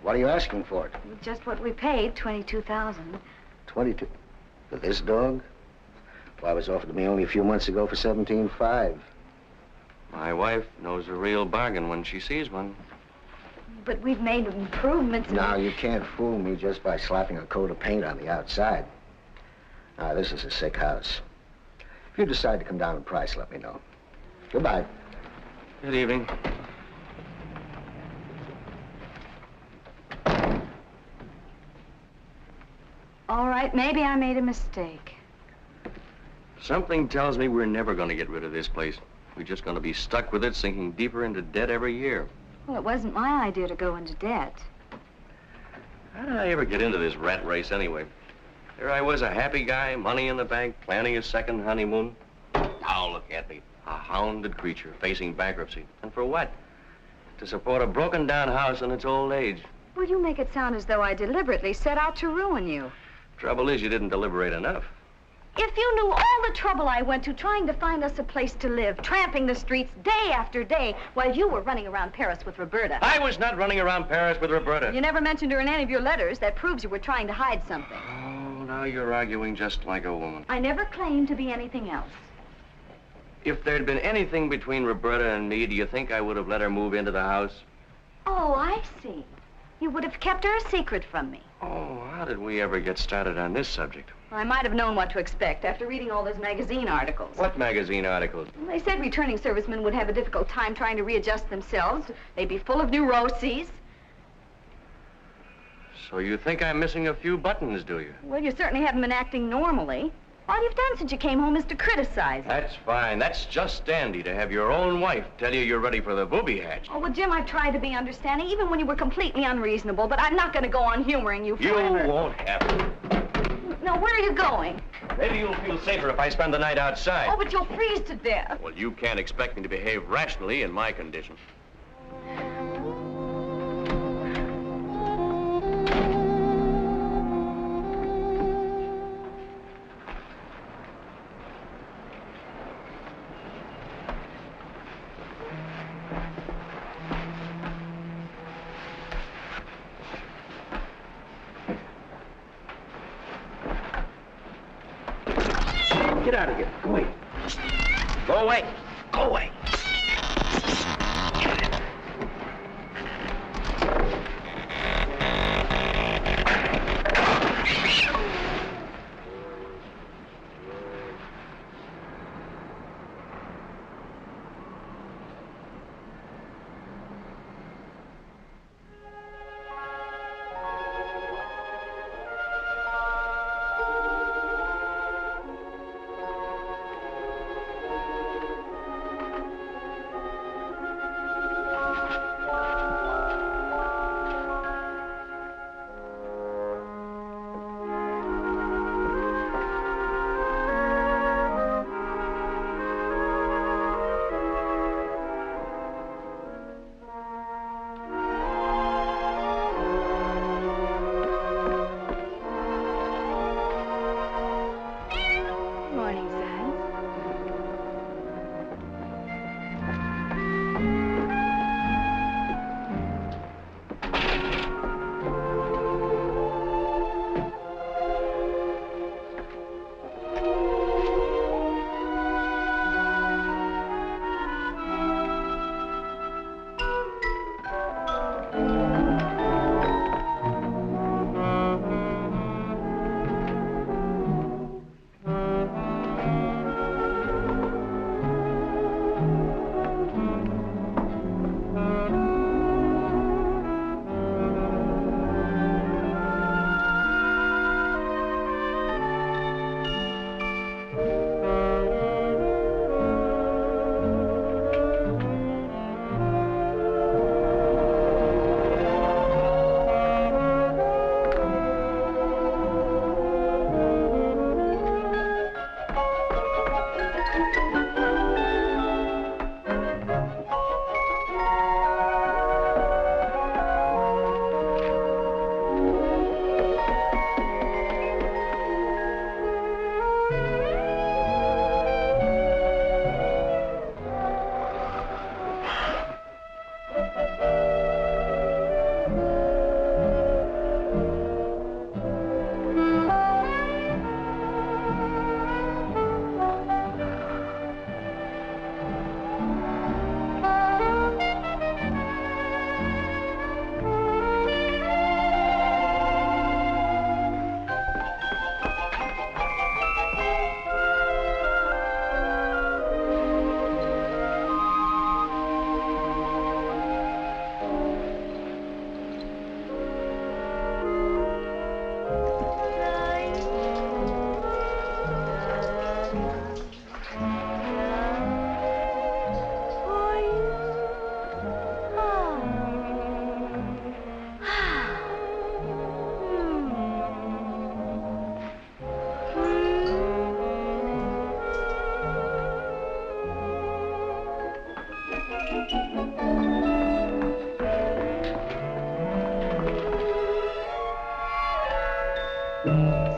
What are you asking for it? Just what we paid, $22,000. 22. For this dog? Well, it was offered to me only a few months ago for $17,500. My wife knows a real bargain when she sees one. But we've made improvements. Now, you can't fool me just by slapping a coat of paint on the outside. Now, this is a sick house. If you decide to come down in price, let me know. Goodbye. Good evening. All right, maybe I made a mistake. Something tells me we're never going to get rid of this place. We're just going to be stuck with it, sinking deeper into debt every year. Well, it wasn't my idea to go into debt. How did I ever get into this rat race anyway? There I was, a happy guy, money in the bank, planning a second honeymoon. Now look at me, a hounded creature facing bankruptcy. And for what? To support a broken down house in its old age. Well, you make it sound as though I deliberately set out to ruin you. Trouble is, you didn't deliberate enough. If you knew all the trouble I went to trying to find us a place to live, tramping the streets day after day, while you were running around Paris with Roberta. I was not running around Paris with Roberta. You never mentioned her in any of your letters. That proves you were trying to hide something. Oh, Oh, now you're arguing just like a woman. I never claimed to be anything else. If there'd been anything between Roberta and me, do you think I would have let her move into the house? Oh, I see. You would have kept her a secret from me. Oh, how did we ever get started on this subject? I might have known what to expect after reading all those magazine articles. What magazine articles? They said returning servicemen would have a difficult time trying to readjust themselves. They'd be full of neuroses. So you think I'm missing a few buttons, do you? Well, you certainly haven't been acting normally. All you've done since you came home is to criticize. That's fine. That's just dandy to have your own wife tell you you're ready for the booby hatch. Oh, well, Jim, I've tried to be understanding, even when you were completely unreasonable, but I'm not going to go on humoring you forever. You won't have to. No, where are you going? Maybe you'll feel safer if I spend the night outside. Oh, but you'll freeze to death. Well, you can't expect me to behave rationally in my condition. Get out of here. Go away. Go away. Go away.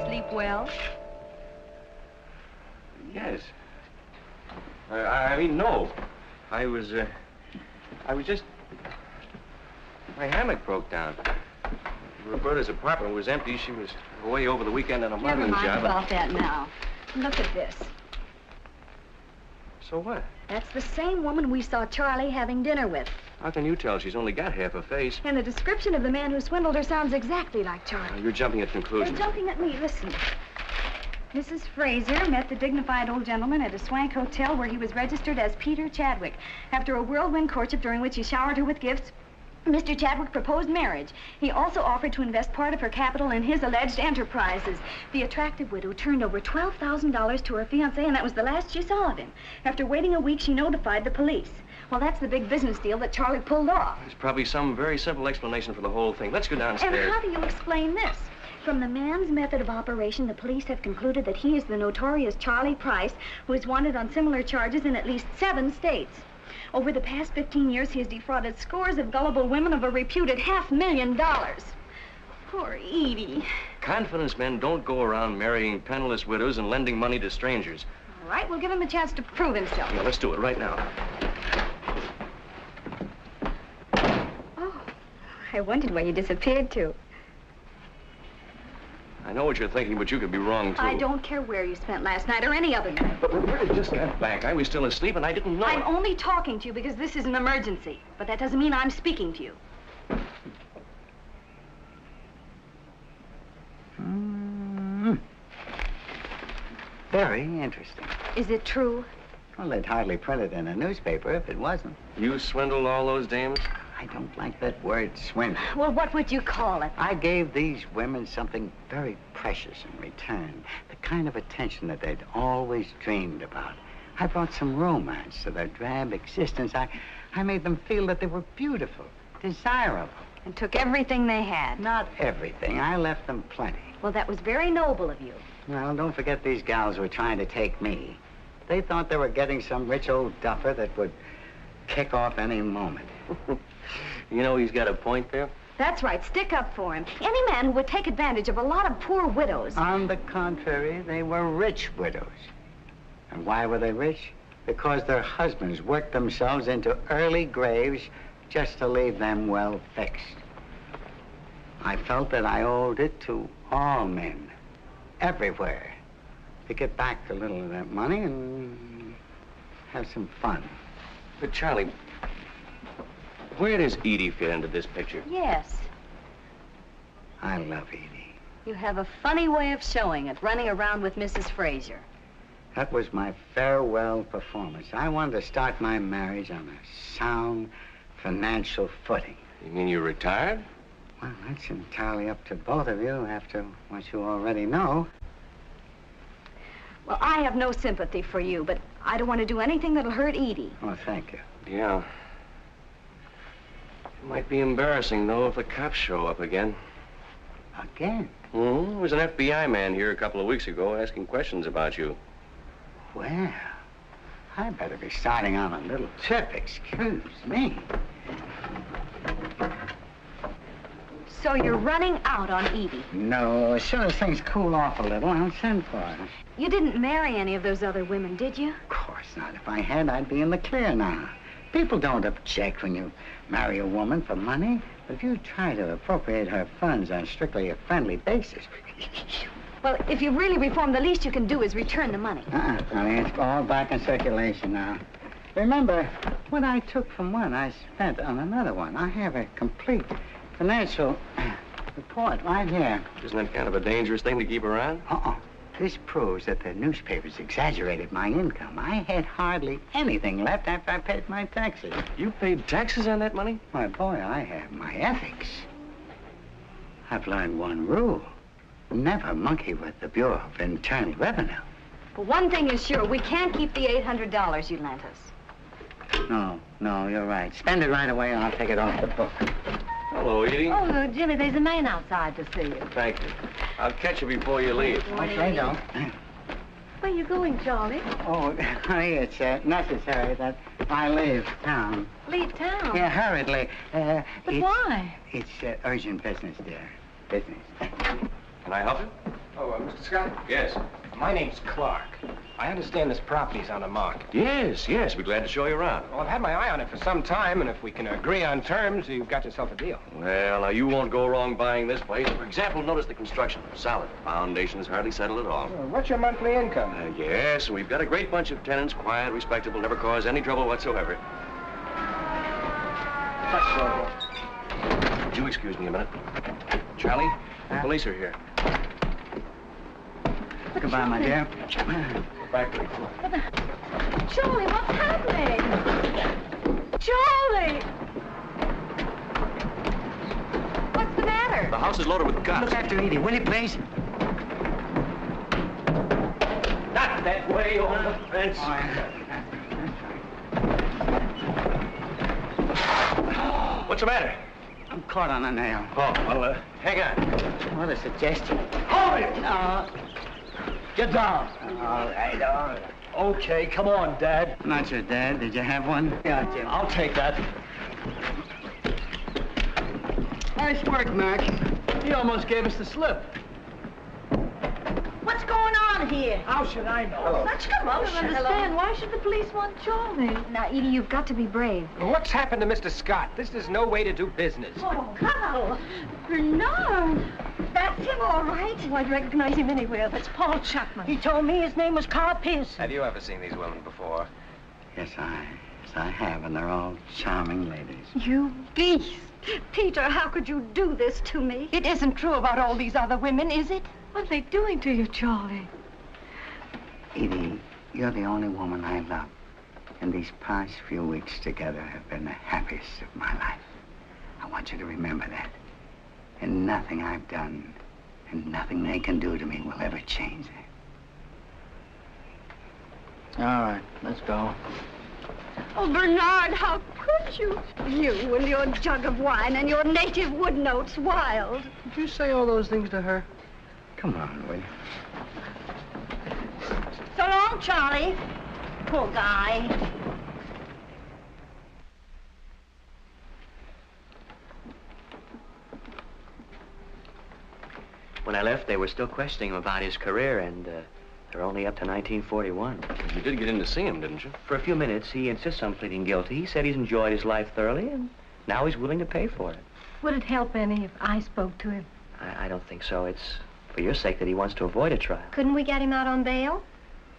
Sleep well? Yes. I mean, no. I was just... My hammock broke down. Roberta's apartment was empty. She was away over the weekend on a Never modeling mind job. about that now. Look at this. So what? That's the same woman we saw Charlie having dinner with. How can you tell? She's only got half a face. And the description of the man who swindled her sounds exactly like Charlie. You're jumping at conclusions. They're jumping at me. Listen. Mrs. Fraser met the dignified old gentleman at a swank hotel where he was registered as Peter Chadwick. After a whirlwind courtship during which he showered her with gifts, Mr. Chadwick proposed marriage. He also offered to invest part of her capital in his alleged enterprises. The attractive widow turned over $12,000 to her fiancé, and that was the last she saw of him. After waiting a week, she notified the police. Well, that's the big business deal that Charlie pulled off. There's probably some very simple explanation for the whole thing. Let's go downstairs. And how do you explain this? From the man's method of operation, the police have concluded that he is the notorious Charlie Price, who is wanted on similar charges in at least 7 states. Over the past 15 years, he has defrauded scores of gullible women of a reputed $500,000. Poor Edie. Confidence men don't go around marrying penniless widows and lending money to strangers. All right, we'll give him a chance to prove himself. Yeah, let's do it right now. Oh, I wondered where you disappeared to. I know what you're thinking, but you could be wrong, too. I don't care where you spent last night or any other night. But Roberta just got back. I was still asleep, and I didn't know I'm it. only talking to you because this is an emergency. But that doesn't mean I'm speaking to you. Very interesting. Is it true? Well, they'd hardly print it in a newspaper if it wasn't. You swindled all those dames? I don't like that word, swindle. Well, what would you call it? I gave these women something very precious in return. The kind of attention that they'd always dreamed about. I brought some romance to their drab existence. I made them feel that they were beautiful, desirable. And took everything they had. Not everything. I left them plenty. Well, that was very noble of you. Well, don't forget these gals were trying to take me. They thought they were getting some rich old duffer that would kick off any moment. You know he's got a point there. That's right. Stick up for him. Any man who would take advantage of a lot of poor widows. On the contrary, they were rich widows. And why were they rich? Because their husbands worked themselves into early graves just to leave them well fixed. I felt that I owed it to all men, everywhere, to get back a little of that money and have some fun. But, Charlie, where does Edie fit into this picture? Yes. I love Edie. You have a funny way of showing it, running around with Mrs. Fraser. That was my farewell performance. I wanted to start my marriage on a sound financial footing. You mean you're retired? Well, that's entirely up to both of you after what you already know. Well, I have no sympathy for you, but I don't want to do anything that'll hurt Edie. Oh, thank you. Yeah. It might be embarrassing, though, if the cops show up again. Again? Mm-hmm. There was an FBI man here a couple of weeks ago asking questions about you. Well, I better be starting on a little trip, excuse me. So you're running out on Edie? No, as soon as things cool off a little, I'll send for her. You didn't marry any of those other women, did you? Of course not. If I had, I'd be in the clear now. People don't object when you marry a woman for money. But if you try to appropriate her funds on strictly a friendly basis... Well, if you really reform, the least you can do is return the money. Honey, it's all back in circulation now. Remember, what I took from one, I spent on another one. I have a complete financial report right here. Isn't that kind of a dangerous thing to keep around? This proves that the newspapers exaggerated my income. I had hardly anything left after I paid my taxes. You paid taxes on that money? My boy, I have my ethics. I've learned one rule. Never monkey with the Bureau of Internal Revenue. But one thing is sure, we can't keep the $800 you lent us. No, you're right. Spend it right away and I'll take it off the book. Hello, Edie. Oh, Jimmy, there's a man outside to see you. Thank you. I'll catch you before you leave. Okay, don't. Where are you going, Charlie? Oh, honey, it's necessary that I leave town. Leave town? Yeah, hurriedly. But why? It's urgent business, dear. Business. Can I help you? Oh, Mr. Scott? Yes. My name's Clark. I understand this property's on the market. Yes, yes. Be glad to show you around. Well, I've had my eye on it for some time, and if we can agree on terms, you've got yourself a deal. Well, now, you won't go wrong buying this place. For example, notice the construction. Solid. Foundation is hardly settled at all. Well, what's your monthly income? Yes, and we've got a great bunch of tenants, quiet, respectable, never cause any trouble whatsoever. Would you excuse me a minute? Charlie, the police are here. Goodbye, my dear. Go back to the floor. Charlie, what's happening? Charlie! What's the matter? The house is loaded with cops. Look after Edie, will you, please? Not that way on the fence. What's the matter? I'm caught on a nail. Oh, well, hang on. What a suggestion. Hold it! No. Get down. All right, all right. Okay, come on, Dad. I'm not your dad. Did you have one? Yeah, Jim. I'll take that. Nice work, Mac. He almost gave us the slip. What's going on here? How should I know? Such commotion. I don't understand. Why should the police want Charlie? Now, Edie, you've got to be brave. What's happened to Mr. Scott? This is no way to do business. Oh, Carl. Bernard. That's him, all right. Oh, I'd recognize him anywhere. That's Paul Chapman. He told me his name was Carl Pearson. Have you ever seen these women before? Yes, I have, and they're all charming ladies. You beast. Peter, how could you do this to me? It isn't true about all these other women, is it? What are they doing to you, Charlie? Edie, you're the only woman I love. And these past few weeks together have been the happiest of my life. I want you to remember that. And nothing I've done and nothing they can do to me will ever change that. All right, let's go. Oh, Bernard, how could you? You and your jug of wine and your native wood notes wild. Did you say all those things to her? Come on, will you? So long, Charlie. Poor guy. When I left, they were still questioning him about his career, and they're only up to 1941. You did get in to see him, didn't you? For a few minutes, he insists on pleading guilty. He said he's enjoyed his life thoroughly, and now he's willing to pay for it. Would it help any if I spoke to him? I don't think so. It's for your sake that he wants to avoid a trial. Couldn't we get him out on bail?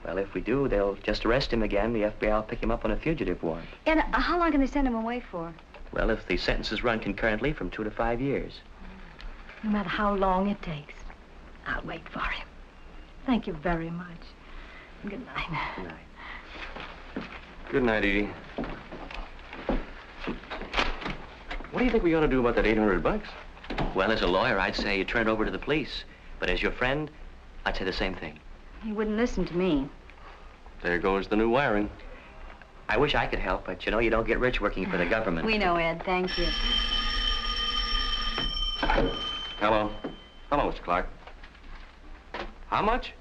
Well, if we do, they'll just arrest him again. The FBI will pick him up on a fugitive warrant. And how long can they send him away for? Well, if the sentences run concurrently, from 2 to 5 years. No matter how long it takes, I'll wait for him. Thank you very much. Good night. Good night. Good night, Edie. What do you think we ought to do about that $800? Well, as a lawyer, I'd say you turn it over to the police. But as your friend, I'd say the same thing. He wouldn't listen to me. There goes the new wiring. I wish I could help, but you know you don't get rich working for the government. We know, Ed. Thank you. Hello. Hello, Mr. Clark. How much?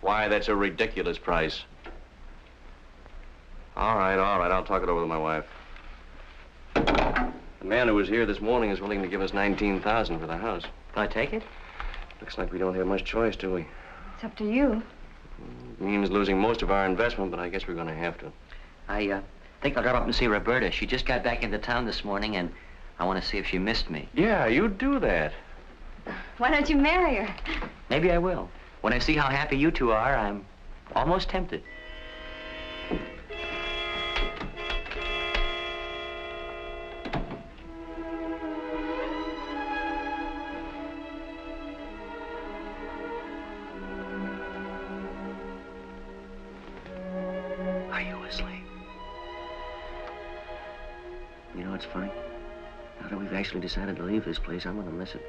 Why, that's a ridiculous price. All right, I'll talk it over with my wife. The man who was here this morning is willing to give us $19,000 for the house. Can I take it? Looks like we don't have much choice, do we? It's up to you. It means losing most of our investment, but I guess we're going to have to. I think I'll drop up and see Roberta. She just got back into town this morning, and I want to see if she missed me. Yeah, you do that. Why don't you marry her? Maybe I will. When I see how happy you two are, I'm almost tempted. Are you asleep? You know, it's funny. Now that we've actually decided to leave this place, I'm going to miss it.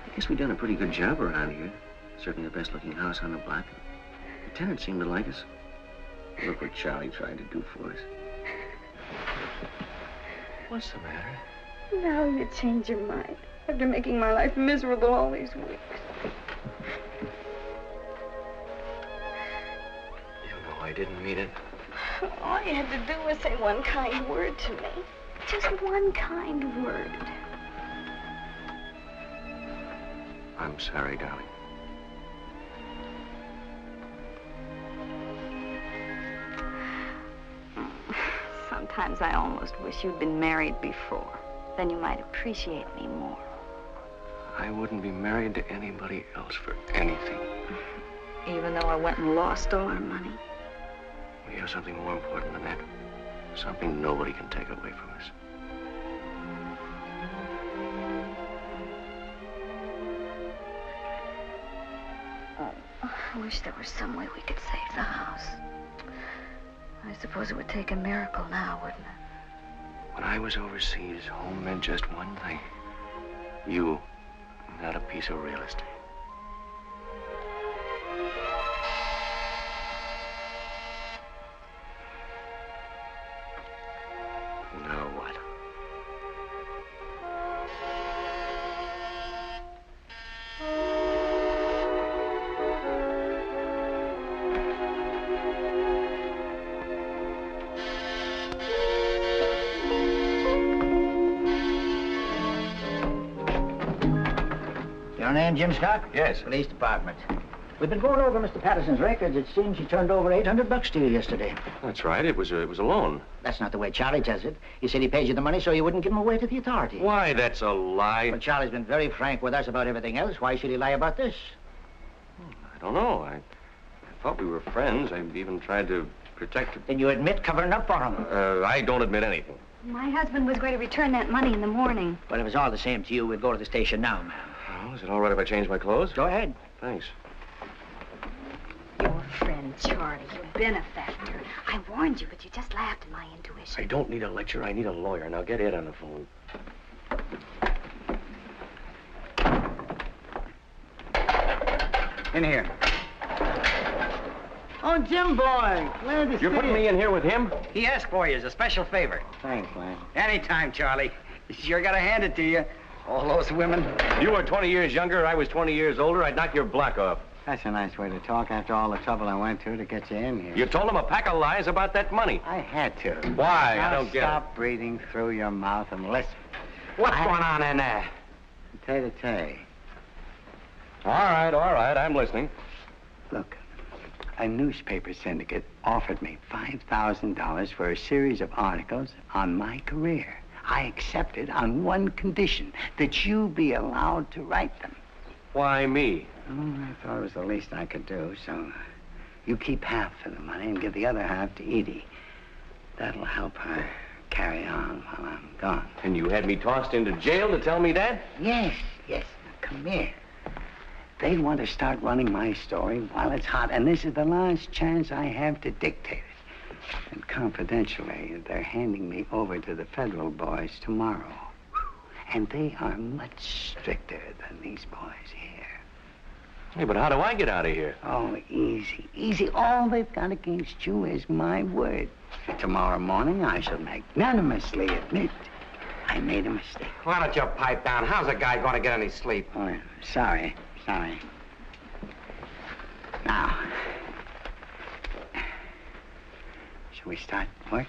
I guess we've done a pretty good job around here. Certainly the best-looking house on the block. The tenants seem to like us. Look what Charlie tried to do for us. What's the matter? Now you change your mind after making my life miserable all these weeks. You know I didn't mean it. All you had to do was say one kind word to me. Just one kind word. I'm sorry, darling. Sometimes I almost wish you'd been married before. Then you might appreciate me more. I wouldn't be married to anybody else for anything. Even though I went and lost all our money. We have something more important than that. Something nobody can take away from us. I wish there was some way we could save the house. I suppose it would take a miracle now, wouldn't it? When I was overseas, home meant just one thing. You, not a piece of real estate. Now what? Your name, Jim Scott? Yes. Police Department. We've been going over Mr. Patterson's records. It seems he turned over $800 to you yesterday. That's right. It was a loan. That's not the way Charlie tells it. He said he paid you the money so you wouldn't give him away to the authorities. Why, that's a lie. But Charlie's been very frank with us about everything else. Why should he lie about this? I don't know. I thought we were friends. I even tried to protect him. Then you admit covering up for him. I don't admit anything. My husband was going to return that money in the morning. But if it's all the same to you, we'll go to the station now, ma'am. Oh, is it all right if I change my clothes? Go ahead. Thanks. Your friend, Charlie, your benefactor. I warned you, but you just laughed at my intuition. I don't need a lecture. I need a lawyer. Now get Ed on the phone. In here. Oh, Jim boy, glad to see you. You're putting me in here with him? He asked for you as a special favor. Thanks, man. Anytime, Charlie. You sure gotta hand it to you. All those women. You were 20 years younger, I was 20 years older. I'd knock your block off. That's a nice way to talk after all the trouble I went to get you in here. You told him a pack of lies about that money. I had to. Why? Now I don't get it. Stop breathing through your mouth and listen. What's going on in there? Tay-to-tay. All right, I'm listening. Look, a newspaper syndicate offered me $5,000 for a series of articles on my career. I accepted on one condition, that you be allowed to write them. Why me? Oh, I thought it was the least I could do, so you keep half of the money and give the other half to Edie. That'll help her carry on while I'm gone. And you had me tossed into jail to tell me that? Yes. Now, come here. They want to start running my story while it's hot, and this is the last chance I have to dictate it. And confidentially, they're handing me over to the federal boys tomorrow. And they are much stricter than these boys here. Hey, but how do I get out of here? Oh, easy. All they've got against you is my word. Tomorrow morning, I shall magnanimously admit I made a mistake. Why don't you pipe down? How's a guy going to get any sleep? Oh, yeah. Sorry. Now, shall we start work?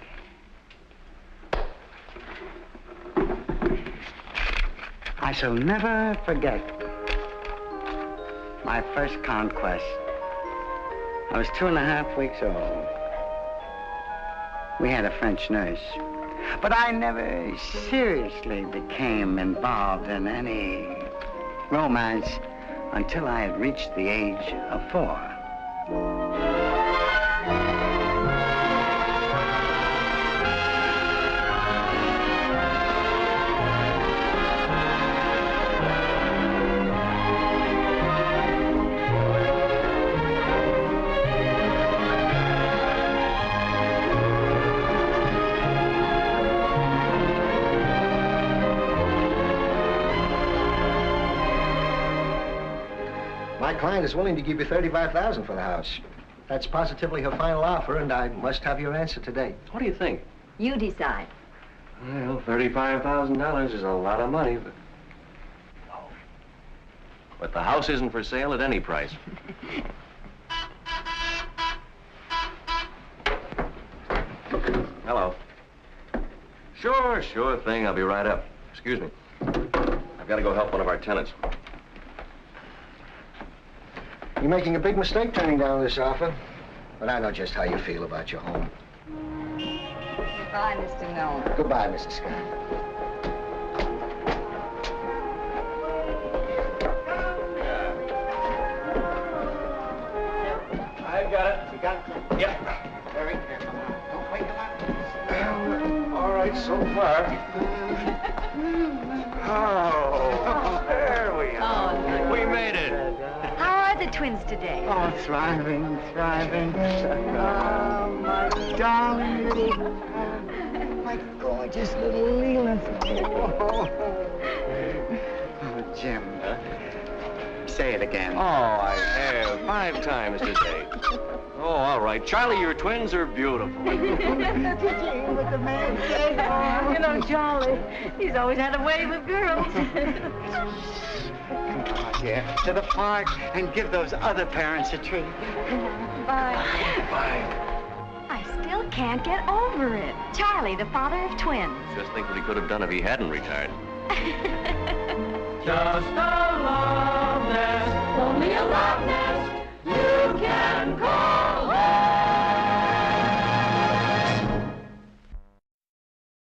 I shall never forget my first conquest. I was 2.5 weeks old. We had a French nurse. But I never seriously became involved in any romance until I had reached the age of 4. My client is willing to give you $35,000 for the house. That's positively her final offer, and I must have your answer today. What do you think? You decide. Well, $35,000 is a lot of money, but... But the house isn't for sale at any price. Hello. Sure thing. I'll be right up. Excuse me. I've got to go help one of our tenants. You're making a big mistake turning down this offer, but I know just how you feel about your home. Bye, Mr. Nolan. Goodbye, Mrs. Scott. I've got it. You got it? Yep. Very careful now. Don't wake him up. Well, all right so far. Oh, there we are. Oh, We made it. How are the twins today? Oh, thriving, thriving. Oh, my darling little, my gorgeous little Leland. Oh, Jim. Say it again. Oh, I have 5 times today. Oh, all right. Charlie, your twins are beautiful. Did you hear what the man said? You know, Charlie, he's always had a way with girls. Come on, dear, to the park and give those other parents a treat. Bye. Bye. I still can't get over it. Charlie, the father of twins. Just think what he could have done if he hadn't retired. Just a love nest, only a love nest.